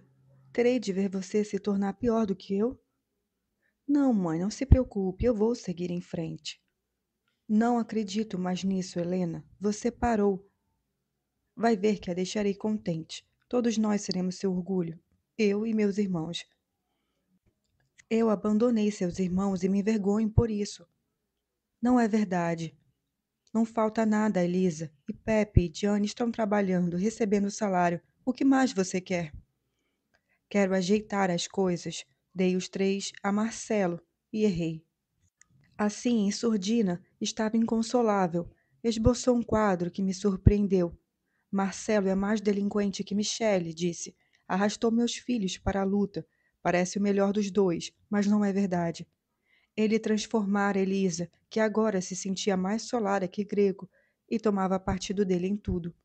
Terei de ver você se tornar pior do que eu? Não, mãe, não se preocupe, eu vou seguir em frente. Não acredito mais nisso, Helena. Você parou. Vai ver que a deixarei contente. Todos nós seremos seu orgulho. Eu e meus irmãos. Eu abandonei seus irmãos e me envergonho por isso. Não é verdade. Não falta nada, Elisa. E Pepe e Diane estão trabalhando, recebendo salário. O que mais você quer? Quero ajeitar as coisas. Dei os 3 a Marcelo e errei. Assim, em surdina, estava inconsolável. Esboçou um quadro que me surpreendeu. Marcelo é mais delinquente que Michele, disse. Arrastou meus filhos para a luta. Parece o melhor dos dois, mas não é verdade. Ele transformara Elisa, que agora se sentia mais solara que grego, e tomava partido dele em tudo.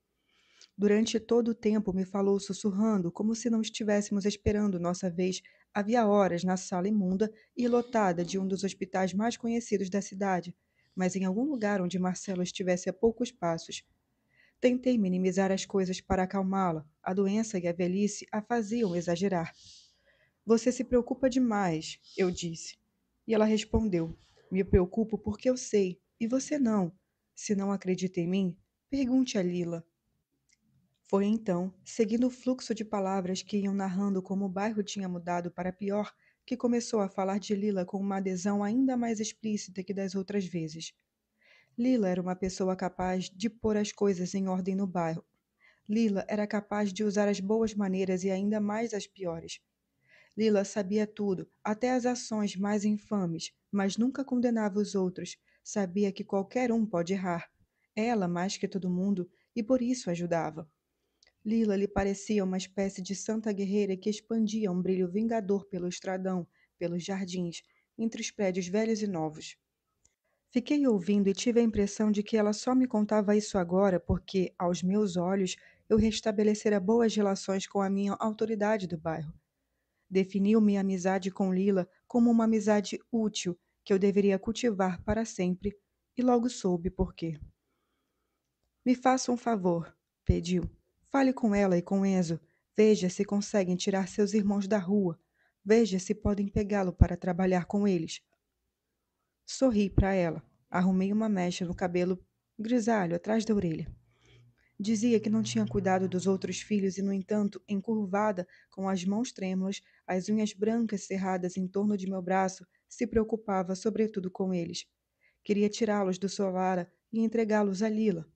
Durante todo o tempo me falou sussurrando, como se não estivéssemos esperando nossa vez. Havia horas na sala imunda e lotada de um dos hospitais mais conhecidos da cidade, mas em algum lugar onde Marcelo estivesse a poucos passos. Tentei minimizar as coisas para acalmá-la. A doença e a velhice a faziam exagerar. Você se preocupa demais, eu disse. E ela respondeu: Me preocupo porque eu sei, e você não. Se não acredita em mim, pergunte a Lila. Foi então, seguindo o fluxo de palavras que iam narrando como o bairro tinha mudado para pior, que começou a falar de Lila com uma adesão ainda mais explícita que das outras vezes. Lila era uma pessoa capaz de pôr as coisas em ordem no bairro. Lila era capaz de usar as boas maneiras e ainda mais as piores. Lila sabia tudo, até as ações mais infames, mas nunca condenava os outros. Sabia que qualquer um pode errar. Ela, mais que todo mundo, e por isso ajudava. Lila lhe parecia uma espécie de santa guerreira que expandia um brilho vingador pelo estradão, pelos jardins, entre os prédios velhos e novos. Fiquei ouvindo e tive a impressão de que ela só me contava isso agora porque, aos meus olhos, eu restabelecera boas relações com a minha autoridade do bairro. Definiu minha amizade com Lila como uma amizade útil que eu deveria cultivar para sempre, e logo soube por quê. Me faça um favor, pediu. Fale com ela e com Enzo. Veja se conseguem tirar seus irmãos da rua. Veja se podem pegá-lo para trabalhar com eles. Sorri para ela. Arrumei uma mecha no cabelo grisalho atrás da orelha. Dizia que não tinha cuidado dos outros filhos e, no entanto, encurvada, com as mãos trêmulas, as unhas brancas cerradas em torno de meu braço, se preocupava sobretudo com eles. Queria tirá-los do Solara e entregá-los a Lila.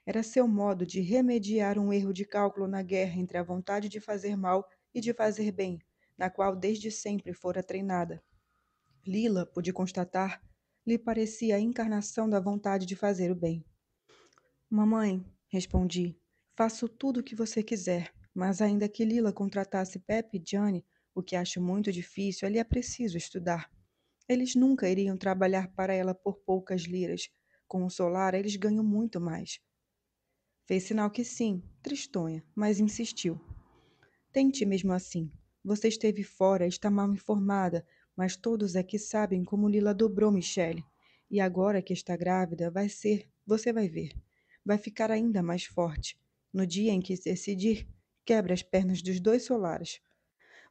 Era seu modo de remediar um erro de cálculo na guerra entre a vontade de fazer mal e de fazer bem, na qual desde sempre fora treinada. Lila, pude constatar, lhe parecia a encarnação da vontade de fazer o bem. Mamãe, respondi, faço tudo o que você quiser, mas ainda que Lila contratasse Pepe e Johnny, o que acho muito difícil, ali é preciso estudar. Eles nunca iriam trabalhar para ela por poucas liras. Com o solar, eles ganham muito mais. Fez sinal que sim, tristonha, mas insistiu. Tente mesmo assim. Você esteve fora, está mal informada, mas todos aqui sabem como Lila dobrou Michele. E agora que está grávida, você vai ver. Vai ficar ainda mais forte. No dia em que se decidir, quebra as pernas dos 2 solares.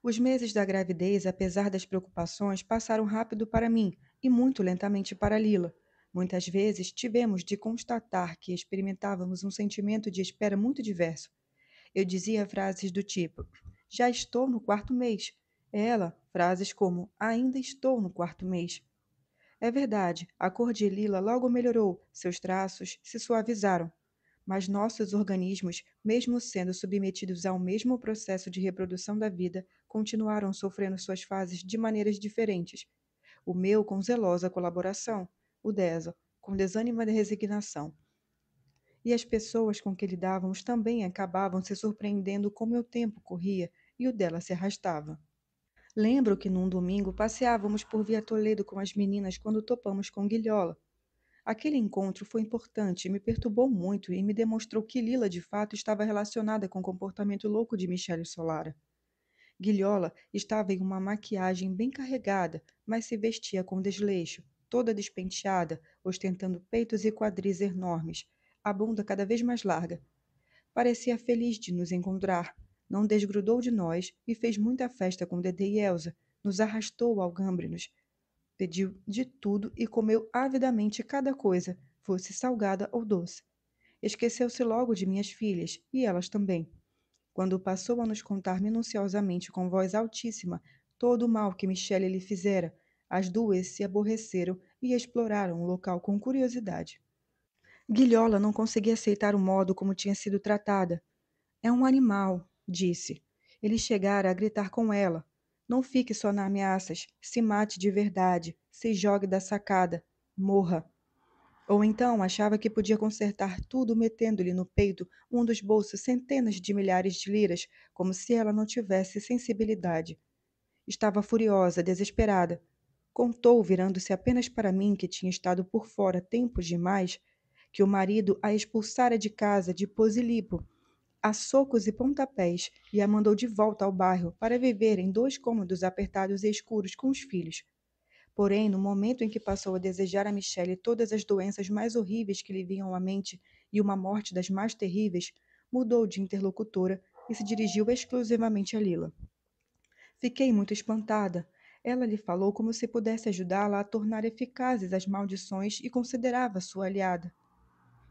Os meses da gravidez, apesar das preocupações, passaram rápido para mim e muito lentamente para Lila. Muitas vezes tivemos de constatar que experimentávamos um sentimento de espera muito diverso. Eu dizia frases do tipo: Já estou no 4º mês. Ela, frases como: Ainda estou no 4º mês. É verdade, a cor de Lila logo melhorou, seus traços se suavizaram. Mas nossos organismos, mesmo sendo submetidos ao mesmo processo de reprodução da vida, continuaram sofrendo suas fases de maneiras diferentes. O meu com zelosa colaboração, o dela com desânima e resignação. E as pessoas com que lidávamos também acabavam se surpreendendo como o tempo corria e o dela se arrastava. Lembro que num domingo passeávamos por Via Toledo com as meninas quando topamos com Guilhola. Aquele encontro foi importante, me perturbou muito e me demonstrou que Lila de fato estava relacionada com o comportamento louco de Michele Solara. Guilhola estava em uma maquiagem bem carregada, mas se vestia com desleixo, toda despenteada, ostentando peitos e quadris enormes. a bunda cada vez mais larga. Parecia feliz de nos encontrar. Não desgrudou de nós e fez muita festa com Dedê e Elsa. Nos arrastou ao Gâmbrinos. Pediu de tudo e comeu avidamente cada coisa, fosse salgada ou doce. Esqueceu-se logo de minhas filhas, e elas também. Quando passou a nos contar minuciosamente com voz altíssima todo o mal que Michele lhe fizera, as duas se aborreceram e exploraram o local com curiosidade. Guilhola não conseguia aceitar o modo como tinha sido tratada. É um animal, disse. Ele chegara a gritar com ela. Não fique só nas ameaças. Se mate de verdade. Se jogue da sacada. Morra. Ou então achava que podia consertar tudo metendo-lhe no peito um dos bolsos centenas de milhares de liras, como se ela não tivesse sensibilidade. Estava furiosa, desesperada. Contou, virando-se apenas para mim, que tinha estado por fora tempos demais, que o marido a expulsara de casa de Posilipo, a socos e pontapés, e a mandou de volta ao bairro para viver em 2 cômodos apertados e escuros com os filhos. Porém, no momento em que passou a desejar a Michelle todas as doenças mais horríveis que lhe vinham à mente e uma morte das mais terríveis, mudou de interlocutora e se dirigiu exclusivamente a Lila. Fiquei muito espantada. Ela lhe falou como se pudesse ajudá-la a tornar eficazes as maldições e considerava sua aliada.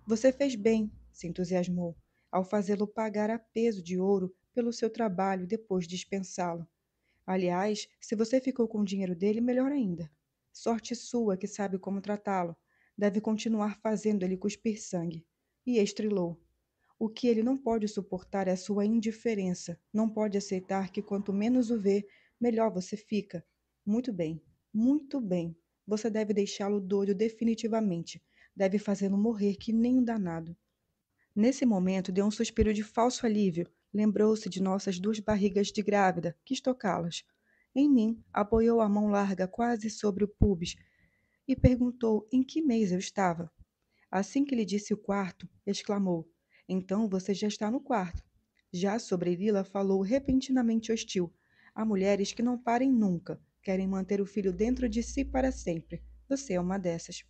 Você fez bem, se entusiasmou, ao fazê-lo pagar a peso de ouro pelo seu trabalho depois de dispensá-lo. Aliás, se você ficou com o dinheiro dele, melhor ainda. Sorte sua que sabe como tratá-lo. Deve continuar fazendo ele cuspir sangue. E estrilou. O que ele não pode suportar é a sua indiferença. Não pode aceitar que quanto menos o vê, melhor você fica. Muito bem, muito bem. Você deve deixá-lo doido definitivamente. Deve fazê-lo morrer que nem um danado. Nesse momento deu um suspiro de falso alívio. Lembrou-se de nossas 2 barrigas de grávida, quis tocá-las. Em mim, apoiou a mão larga quase sobre o pubis e perguntou em que mês eu estava. Assim que lhe disse o quarto, exclamou: Então você já está no quarto. Já sobre Lila falou repentinamente hostil. Há mulheres que não parem nunca, querem manter o filho dentro de si para sempre. Você é uma dessas.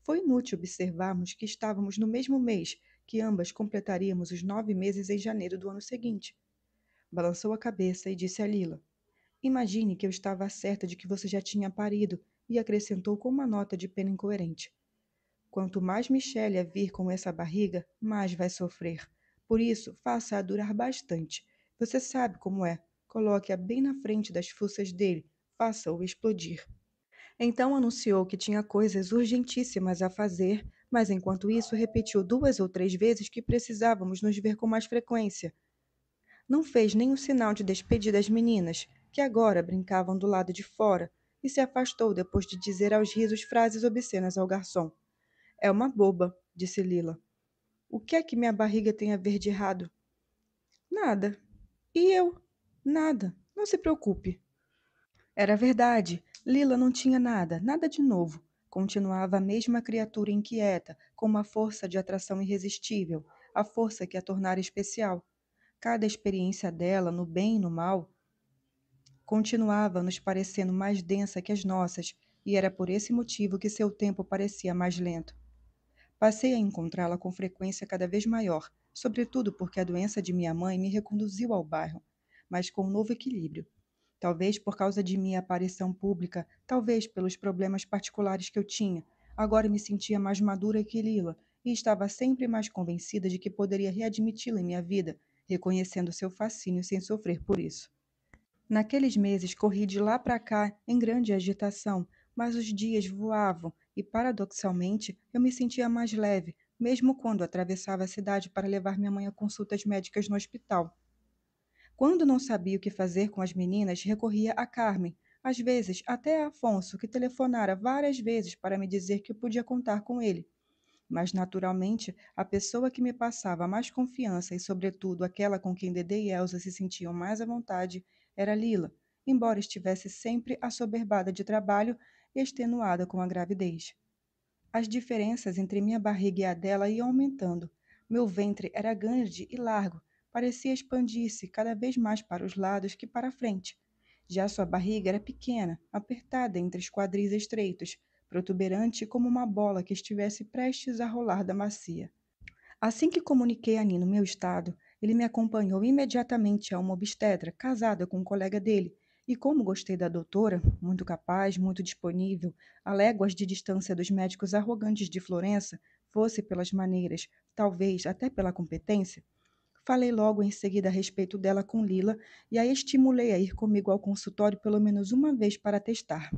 Foi inútil observarmos que estávamos no mesmo mês, que ambas completaríamos os 9 meses em janeiro do ano seguinte. Balançou a cabeça e disse a Lila: Imagine que eu estava certa de que você já tinha parido, e acrescentou com uma nota de pena incoerente. Quanto mais Michelle a vir com essa barriga, mais vai sofrer. Por isso, faça-a durar bastante. Você sabe como é. Coloque-a bem na frente das fuças dele. Faça-o explodir. Então anunciou que tinha coisas urgentíssimas a fazer, mas enquanto isso repetiu 2 ou 3 vezes que precisávamos nos ver com mais frequência. Não fez nenhum sinal de despedida às meninas, que agora brincavam do lado de fora, e se afastou depois de dizer aos risos frases obscenas ao garçom. É uma boba, disse Lila. O que é que minha barriga tem a ver de errado? Nada. E eu? Nada. Não se preocupe. Era verdade. Lila não tinha nada, nada de novo. Continuava a mesma criatura inquieta, com uma força de atração irresistível, a força que a tornara especial. Cada experiência dela, no bem e no mal, continuava nos parecendo mais densa que as nossas, e era por esse motivo que seu tempo parecia mais lento. Passei a encontrá-la com frequência cada vez maior, sobretudo porque a doença de minha mãe me reconduziu ao bairro, mas com um novo equilíbrio. Talvez por causa de minha aparição pública, talvez pelos problemas particulares que eu tinha. Agora me sentia mais madura que Lila e estava sempre mais convencida de que poderia readmiti-la em minha vida, reconhecendo seu fascínio sem sofrer por isso. Naqueles meses corri de lá para cá em grande agitação, mas os dias voavam e, paradoxalmente, eu me sentia mais leve, mesmo quando atravessava a cidade para levar minha mãe a consultas médicas no hospital. Quando não sabia o que fazer com as meninas, recorria a Carmen, às vezes até a Afonso, que telefonara várias vezes para me dizer que eu podia contar com ele. Mas, naturalmente, a pessoa que me passava mais confiança e, sobretudo, aquela com quem Dedê e Elsa se sentiam mais à vontade, era Lila, embora estivesse sempre assoberbada de trabalho e extenuada com a gravidez. As diferenças entre minha barriga e a dela iam aumentando. Meu ventre era grande e largo, parecia expandir-se cada vez mais para os lados que para a frente. Já sua barriga era pequena, apertada entre os quadris estreitos, protuberante como uma bola que estivesse prestes a rolar da macia. Assim que comuniquei a Nino meu estado, ele me acompanhou imediatamente a uma obstetra, casada com um colega dele. E como gostei da doutora, muito capaz, muito disponível, a léguas de distância dos médicos arrogantes de Florença, fosse pelas maneiras, talvez até pela competência, falei logo em seguida a respeito dela com Lila e a estimulei a ir comigo ao consultório pelo menos uma vez para testar.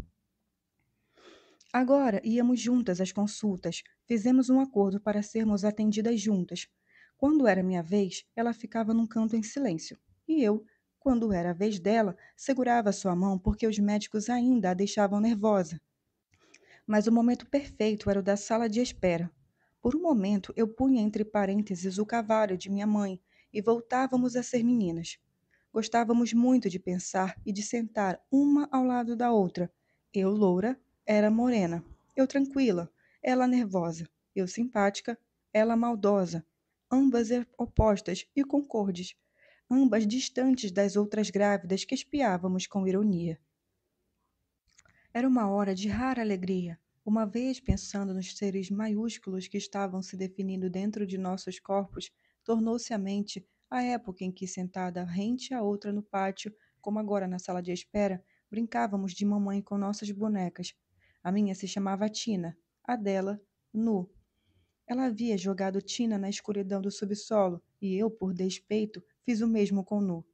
Agora íamos juntas às consultas, fizemos um acordo para sermos atendidas juntas. Quando era minha vez, ela ficava num canto em silêncio. E eu, quando era a vez dela, segurava sua mão porque os médicos ainda a deixavam nervosa. Mas o momento perfeito era o da sala de espera. Por um momento, eu punha entre parênteses o cavalo de minha mãe e voltávamos a ser meninas. Gostávamos muito de pensar e de sentar uma ao lado da outra. Eu loura, era morena. Eu tranquila, ela nervosa. Eu simpática, ela maldosa. Ambas opostas e concordes. Ambas distantes das outras grávidas que espiávamos com ironia. Era uma hora de rara alegria. Uma vez pensando nos seres maiúsculos que estavam se definindo dentro de nossos corpos, tornou-se a mente a época em que, sentada rente a outra no pátio, como agora na sala de espera, brincávamos de mamãe com nossas bonecas. A minha se chamava Tina, a dela, Nu. Ela havia jogado Tina na escuridão do subsolo e eu, por despeito, fiz o mesmo com Nu.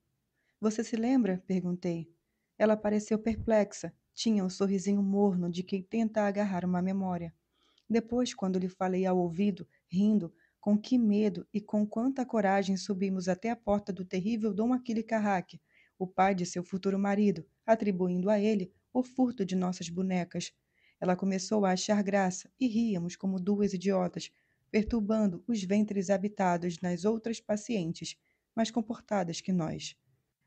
Você se lembra? Perguntei. Ela pareceu perplexa. Tinha um sorrisinho morno de quem tenta agarrar uma memória. Depois, quando lhe falei ao ouvido, rindo, com que medo e com quanta coragem subimos até a porta do terrível Dom Aquile Carraque, o pai de seu futuro marido, atribuindo a ele o furto de nossas bonecas. Ela começou a achar graça e ríamos como duas idiotas, perturbando os ventres habitados nas outras pacientes, mais comportadas que nós.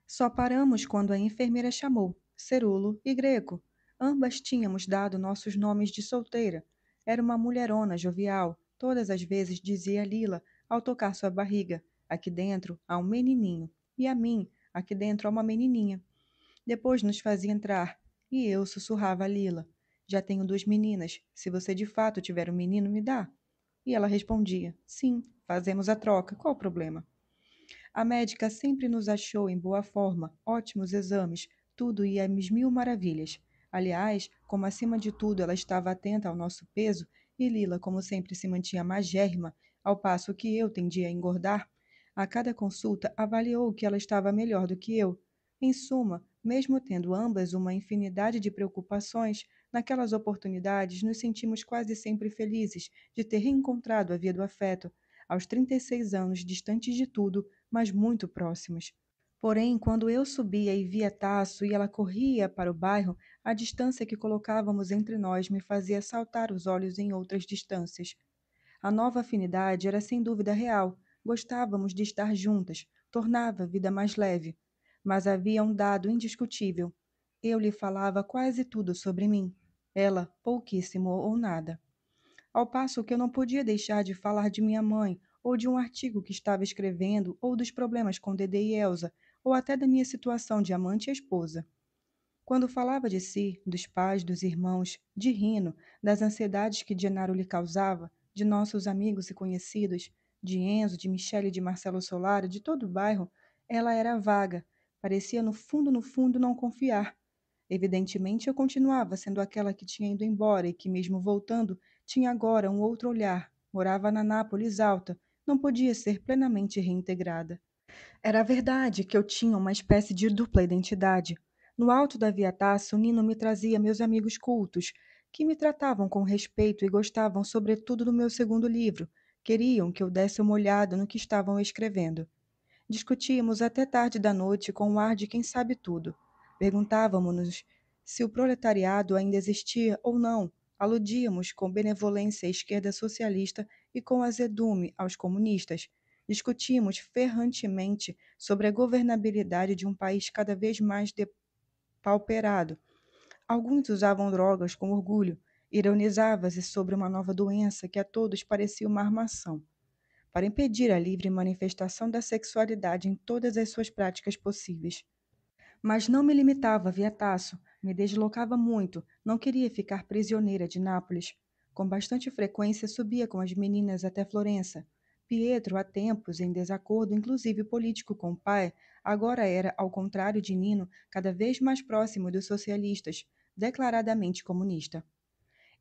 Só paramos quando a enfermeira chamou, Cerulo e Greco. Ambas tínhamos dado nossos nomes de solteira. Era uma mulherona jovial. Todas as vezes dizia Lila, ao tocar sua barriga, aqui dentro há um menininho. E a mim, aqui dentro há uma menininha. Depois nos fazia entrar. E eu sussurrava a Lila. Já tenho duas meninas. Se você de fato tiver um menino, me dá. E ela respondia, sim, fazemos a troca. Qual o problema? A médica sempre nos achou em boa forma, ótimos exames, tudo ia às mil maravilhas. Aliás, como acima de tudo ela estava atenta ao nosso peso, e Lila, como sempre, se mantinha magérrima, ao passo que eu tendia a engordar, a cada consulta avaliou que ela estava melhor do que eu. Em suma, mesmo tendo ambas uma infinidade de preocupações, naquelas oportunidades nos sentimos quase sempre felizes de ter reencontrado a via do afeto, aos 36 anos, distantes de tudo, mas muito próximos. Porém, quando eu subia e via Tasso e ela corria para o bairro, a distância que colocávamos entre nós me fazia saltar os olhos em outras distâncias. A nova afinidade era sem dúvida real. Gostávamos de estar juntas, tornava a vida mais leve. Mas havia um dado indiscutível. Eu lhe falava quase tudo sobre mim. Ela, pouquíssimo ou nada. Ao passo que eu não podia deixar de falar de minha mãe, ou de um artigo que estava escrevendo, ou dos problemas com Dedê e Elsa, ou até da minha situação de amante e esposa. Quando falava de si, dos pais, dos irmãos, de Rino, das ansiedades que Genaro lhe causava, de nossos amigos e conhecidos, de Enzo, de Michele e de Marcelo Solaro, de todo o bairro, ela era vaga, parecia no fundo, não confiar. Evidentemente, eu continuava sendo aquela que tinha ido embora e que, mesmo voltando, tinha agora um outro olhar. Morava na Nápoles alta, não podia ser plenamente reintegrada. Era verdade que eu tinha uma espécie de dupla identidade. No alto da Via Tácito, Nino me trazia meus amigos cultos, que me tratavam com respeito e gostavam, sobretudo, do meu segundo livro. Queriam que eu desse uma olhada no que estavam escrevendo. Discutíamos até tarde da noite com o ar de quem sabe tudo. Perguntávamos-nos se o proletariado ainda existia ou não. Aludíamos com benevolência à esquerda socialista e com azedume aos comunistas. Discutimos ferrantemente sobre a governabilidade de um país cada vez mais depauperado. Alguns usavam drogas com orgulho. Ironizava-se sobre uma nova doença que a todos parecia uma armação para impedir a livre manifestação da sexualidade em todas as suas práticas possíveis. Mas não me limitava via Tasso, me deslocava muito, não queria ficar prisioneira de Nápoles. Com bastante frequência subia com as meninas até Florença. Pietro, há tempos em desacordo inclusive político com o pai, agora era, ao contrário de Nino, cada vez mais próximo dos socialistas, declaradamente comunista.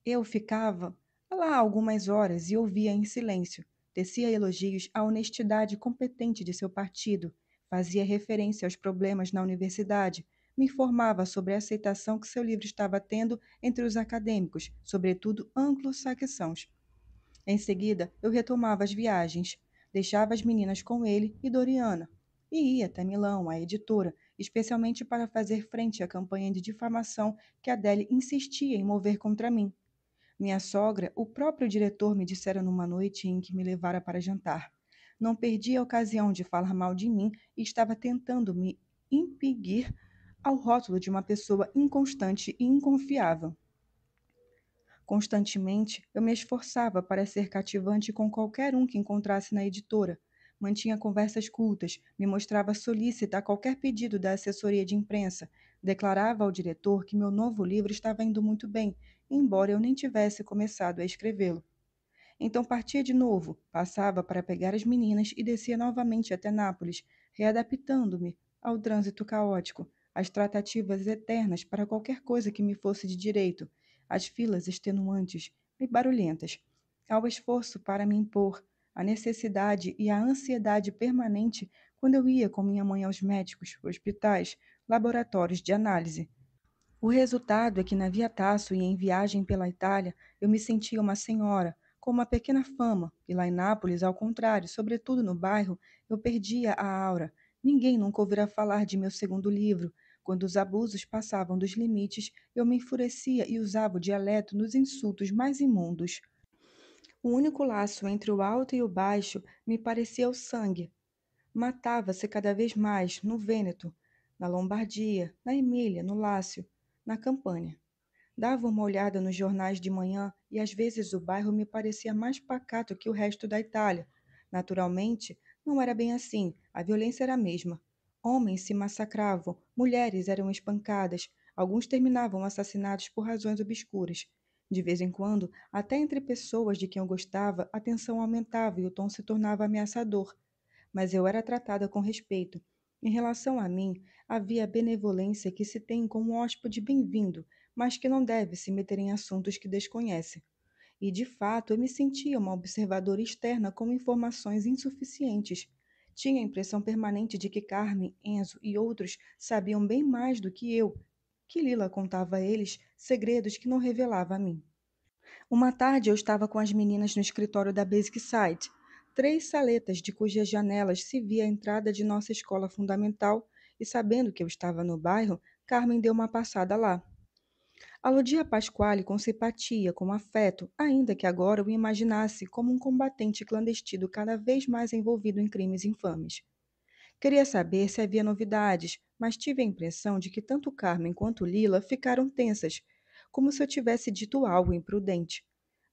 Eu ficava lá algumas horas e ouvia em silêncio. Tecia elogios à honestidade competente de seu partido, fazia referência aos problemas na universidade, me informava sobre a aceitação que seu livro estava tendo entre os acadêmicos, sobretudo anglo-saxãos. Em seguida, eu retomava as viagens, deixava as meninas com ele e Doriana, e ia até Milão, à editora, especialmente para fazer frente à campanha de difamação que Adele insistia em mover contra mim. Minha sogra, o próprio diretor me dissera numa noite em que me levara para jantar. Não perdi a ocasião de falar mal de mim e estava tentando me impingir ao rótulo de uma pessoa inconstante e inconfiável. Constantemente, eu me esforçava para ser cativante com qualquer um que encontrasse na editora. Mantinha conversas cultas, me mostrava solícita a qualquer pedido da assessoria de imprensa, declarava ao diretor que meu novo livro estava indo muito bem, embora eu nem tivesse começado a escrevê-lo. Então partia de novo, passava para pegar as meninas e descia novamente até Nápoles, readaptando-me ao trânsito caótico, às tratativas eternas para qualquer coisa que me fosse de direito, às filas extenuantes e barulhentas, ao esforço para me impor, à necessidade e à ansiedade permanente quando eu ia com minha mãe aos médicos, hospitais, laboratórios de análise. O resultado é que na Via Tasso e em viagem pela Itália, eu me sentia uma senhora, com uma pequena fama, e lá em Nápoles, ao contrário, sobretudo no bairro, eu perdia a aura. Ninguém nunca ouvira falar de meu segundo livro. Quando os abusos passavam dos limites, eu me enfurecia e usava o dialeto nos insultos mais imundos. O único laço entre o alto e o baixo me parecia o sangue. Matava-se cada vez mais no Vêneto, na Lombardia, na Emília, no Lácio, na Campânia. Dava uma olhada nos jornais de manhã e às vezes o bairro me parecia mais pacato que o resto da Itália. Naturalmente, não era bem assim, a violência era a mesma. Homens se massacravam, mulheres eram espancadas, alguns terminavam assassinados por razões obscuras. De vez em quando, até entre pessoas de quem eu gostava, a tensão aumentava e o tom se tornava ameaçador, mas eu era tratada com respeito. Em relação a mim, havia a benevolência que se tem com um hóspede bem-vindo, mas que não deve se meter em assuntos que desconhece. E, de fato, eu me sentia uma observadora externa com informações insuficientes. Tinha a impressão permanente de que Carmen, Enzo e outros sabiam bem mais do que eu, que Lila contava a eles segredos que não revelava a mim. Uma tarde eu estava com as meninas no escritório da Basic Site, três saletas de cujas janelas se via a entrada de nossa escola fundamental, e sabendo que eu estava no bairro, Carmen deu uma passada lá. Aludia a Pasquale com simpatia, com afeto, ainda que agora o imaginasse como um combatente clandestino cada vez mais envolvido em crimes infames. Queria saber se havia novidades, mas tive a impressão de que tanto Carmen quanto Lila ficaram tensas, como se eu tivesse dito algo imprudente.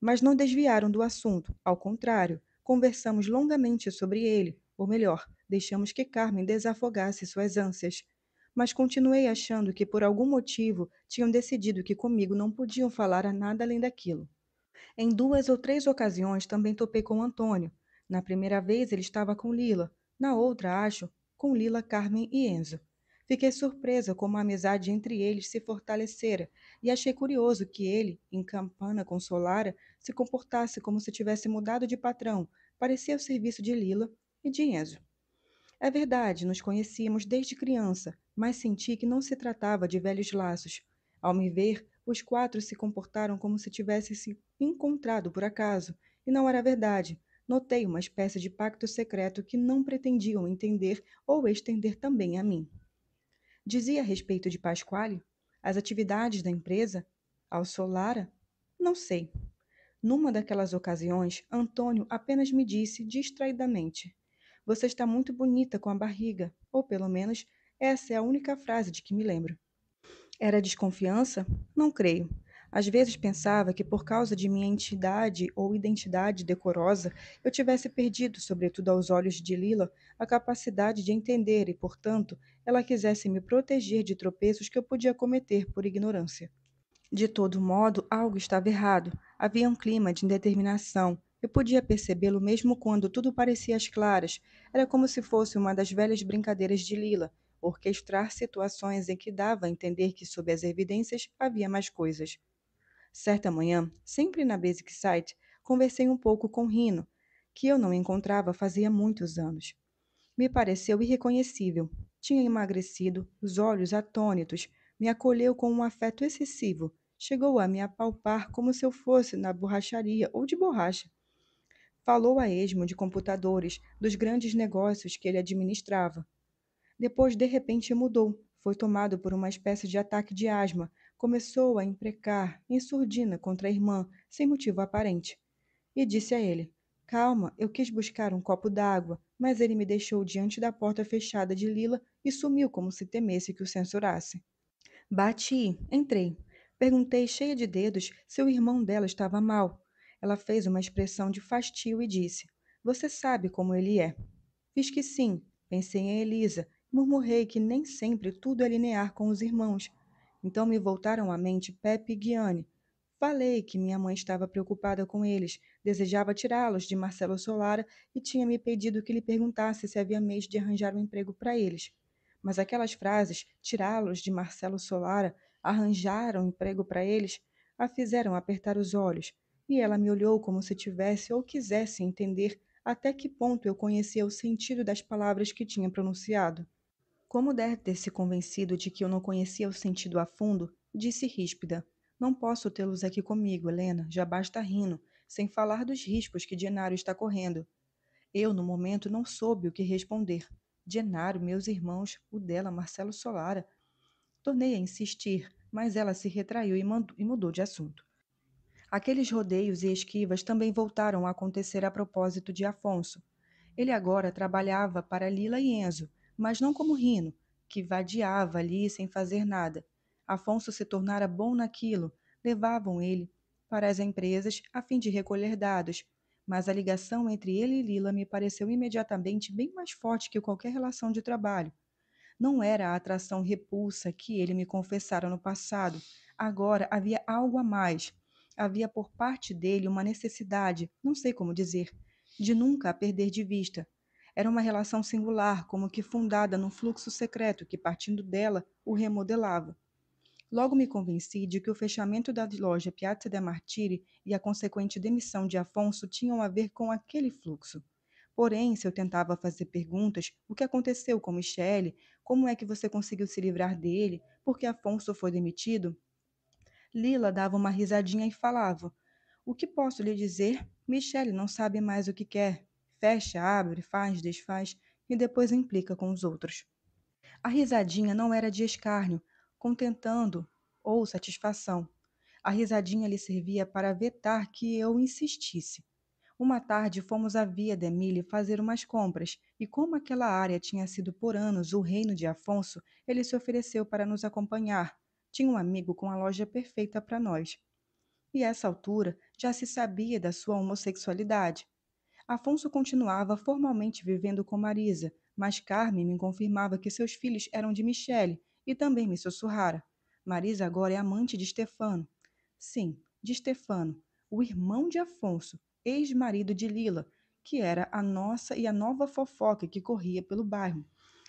Mas não desviaram do assunto, ao contrário, conversamos longamente sobre ele, ou melhor, deixamos que Carmen desafogasse suas ânsias. Mas continuei achando que por algum motivo tinham decidido que comigo não podiam falar a nada além daquilo. Em duas ou três ocasiões também topei com Antônio. Na primeira vez ele estava com Lila, na outra, acho, com Lila, Carmen e Enzo. Fiquei surpresa como a amizade entre eles se fortalecera e achei curioso que ele, em Campana com Solara, se comportasse como se tivesse mudado de patrão, parecia ao serviço de Lila e de Enzo. É verdade, nos conhecíamos desde criança, mas senti que não se tratava de velhos laços. Ao me ver, os quatro se comportaram como se tivessem se encontrado por acaso, e não era verdade. Notei uma espécie de pacto secreto que não pretendiam entender ou estender também a mim. Dizia a respeito de Pasquale? As atividades da empresa? Ao Solara? Não sei. Numa daquelas ocasiões, Antônio apenas me disse distraidamente: Você está muito bonita com a barriga, ou pelo menos essa é a única frase de que me lembro. Era desconfiança? Não creio. Às vezes pensava que por causa de minha entidade ou identidade decorosa, eu tivesse perdido, sobretudo aos olhos de Lila, a capacidade de entender e, portanto, ela quisesse me proteger de tropeços que eu podia cometer por ignorância. De todo modo, algo estava errado. Havia um clima de indeterminação. Eu podia percebê-lo mesmo quando tudo parecia às claras. Era como se fosse uma das velhas brincadeiras de Lila, orquestrar situações em que dava a entender que, sob as evidências, havia mais coisas. Certa manhã, sempre na Basic Site, conversei um pouco com Rino, que eu não encontrava fazia muitos anos. Me pareceu irreconhecível. Tinha emagrecido, os olhos atônitos, me acolheu com um afeto excessivo. Chegou a me apalpar como se eu fosse na borracharia ou de borracha. Falou a esmo de computadores, dos grandes negócios que ele administrava. Depois, de repente, mudou. Foi tomado por uma espécie de ataque de asma. Começou a imprecar, em surdina, contra a irmã, sem motivo aparente. E disse a ele: Calma, eu quis buscar um copo d'água, mas ele me deixou diante da porta fechada de Lila e sumiu como se temesse que o censurasse. Bati, entrei. Perguntei, cheia de dedos, se o irmão dela estava mal. Ela fez uma expressão de fastio e disse: Você sabe como ele é. Fiz que sim, pensei em Elisa, murmurei que nem sempre tudo é linear com os irmãos. Então me voltaram à mente Pepe e Guiane. Falei que minha mãe estava preocupada com eles, desejava tirá-los de Marcelo Solara e tinha me pedido que lhe perguntasse se havia meios de arranjar um emprego para eles. Mas aquelas frases, tirá-los de Marcelo Solara, arranjar um emprego para eles, a fizeram apertar os olhos, e ela me olhou como se tivesse ou quisesse entender até que ponto eu conhecia o sentido das palavras que tinha pronunciado. Como deve ter se convencido de que eu não conhecia o sentido a fundo, disse ríspida. Não posso tê-los aqui comigo, Helena, já basta rindo, sem falar dos riscos que Genaro está correndo. Eu, no momento, não soube o que responder. Genaro, meus irmãos, o dela, Marcelo Solara. Tornei a insistir, mas ela se retraiu e mudou de assunto. Aqueles rodeios e esquivas também voltaram a acontecer a propósito de Afonso. Ele agora trabalhava para Lila e Enzo, mas não como Rino, que vadiava ali sem fazer nada. Afonso se tornara bom naquilo, levavam ele para as empresas a fim de recolher dados, mas a ligação entre ele e Lila me pareceu imediatamente bem mais forte que qualquer relação de trabalho. Não era a atração repulsa que ele me confessara no passado. Agora havia algo a mais. Havia por parte dele uma necessidade, não sei como dizer, de nunca a perder de vista. Era uma relação singular, como que fundada num fluxo secreto que, partindo dela, o remodelava. Logo me convenci de que o fechamento da loja Piazza de Martiri e a consequente demissão de Afonso tinham a ver com aquele fluxo. Porém, se eu tentava fazer perguntas, o que aconteceu com Michele, como é que você conseguiu se livrar dele, por que Afonso foi demitido, Lila dava uma risadinha e falava: O que posso lhe dizer? Michele não sabe mais o que quer. Fecha, abre, faz, desfaz e depois implica com os outros. A risadinha não era de escárnio, contentando ou satisfação. A risadinha lhe servia para vetar que eu insistisse. Uma tarde fomos à Via de Emília fazer umas compras, e como aquela área tinha sido por anos o reino de Afonso, ele se ofereceu para nos acompanhar. Tinha um amigo com a loja perfeita para nós. E a essa altura já se sabia da sua homossexualidade. Afonso continuava formalmente vivendo com Marisa, mas Carmen me confirmava que seus filhos eram de Michele e também me sussurrara. Marisa agora é amante de Stefano. Sim, de Stefano, o irmão de Afonso, ex-marido de Lila, que era a nossa e a nova fofoca que corria pelo bairro.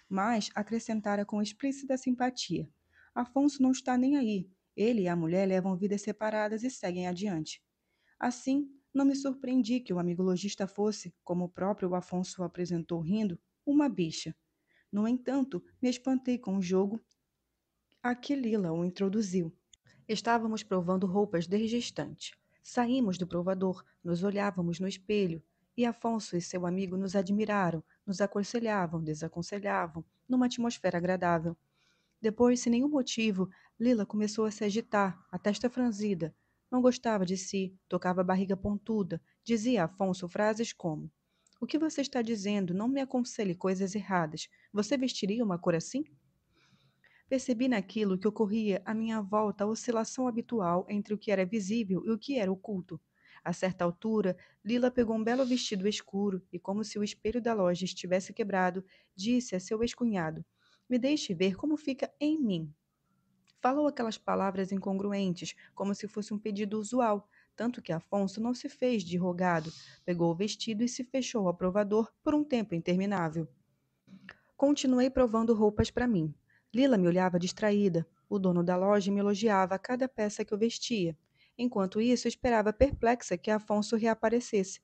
Mas acrescentara com explícita simpatia. Afonso não está nem aí. Ele e a mulher levam vidas separadas e seguem adiante. Assim, não me surpreendi que o amigo lojista fosse, como o próprio Afonso o apresentou rindo, uma bicha. No entanto, me espantei com o jogo a que Lila o introduziu. Estávamos provando roupas desde instante. Saímos do provador, nos olhávamos no espelho, e Afonso e seu amigo nos admiraram, nos aconselhavam, desaconselhavam, numa atmosfera agradável. Depois, sem nenhum motivo, Lila começou a se agitar, a testa franzida. Não gostava de si, tocava a barriga pontuda, dizia a Afonso frases como: O que você está dizendo? Não me aconselhe coisas erradas. Você vestiria uma cor assim? Percebi naquilo que ocorria à minha volta a oscilação habitual entre o que era visível e o que era oculto. A certa altura, Lila pegou um belo vestido escuro e, como se o espelho da loja estivesse quebrado, disse a seu ex-cunhado: Me deixe ver como fica em mim. Falou aquelas palavras incongruentes, como se fosse um pedido usual, tanto que Afonso não se fez de rogado, pegou o vestido e se fechou ao provador por um tempo interminável. Continuei provando roupas para mim. Lila me olhava distraída. O dono da loja me elogiava a cada peça que eu vestia. Enquanto isso, esperava perplexa que Afonso reaparecesse.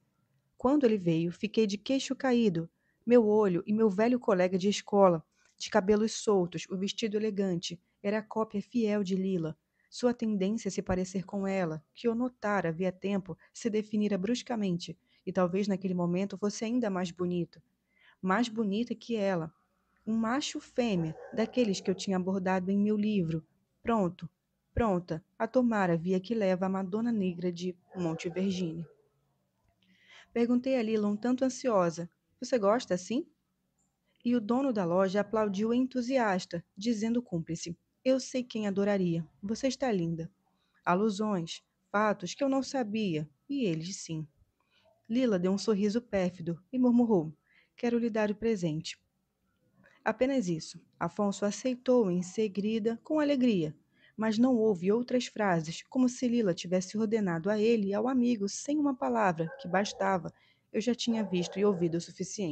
Quando ele veio, fiquei de queixo caído. Meu olho e meu velho colega de escola, de cabelos soltos, o vestido elegante, era a cópia fiel de Lila. Sua tendência a se parecer com ela, que eu notara havia tempo, se definira bruscamente, e talvez naquele momento fosse ainda mais bonito. Mais bonita que ela, um macho fêmea, daqueles que eu tinha abordado em meu livro. Pronto, pronta, a tomar a via que leva à Madonna Negra de Monte Vergine. Perguntei a Lila um tanto ansiosa: Você gosta assim? E o dono da loja aplaudiu entusiasta, dizendo cúmplice: Eu sei quem adoraria. Você está linda. Alusões, fatos que eu não sabia, e eles sim. Lila deu um sorriso pérfido e murmurou: Quero lhe dar o presente. Apenas isso. Afonso aceitou em seguida com alegria, mas não houve outras frases, como se Lila tivesse ordenado a ele e ao amigo sem uma palavra, que bastava. Eu já tinha visto e ouvido o suficiente.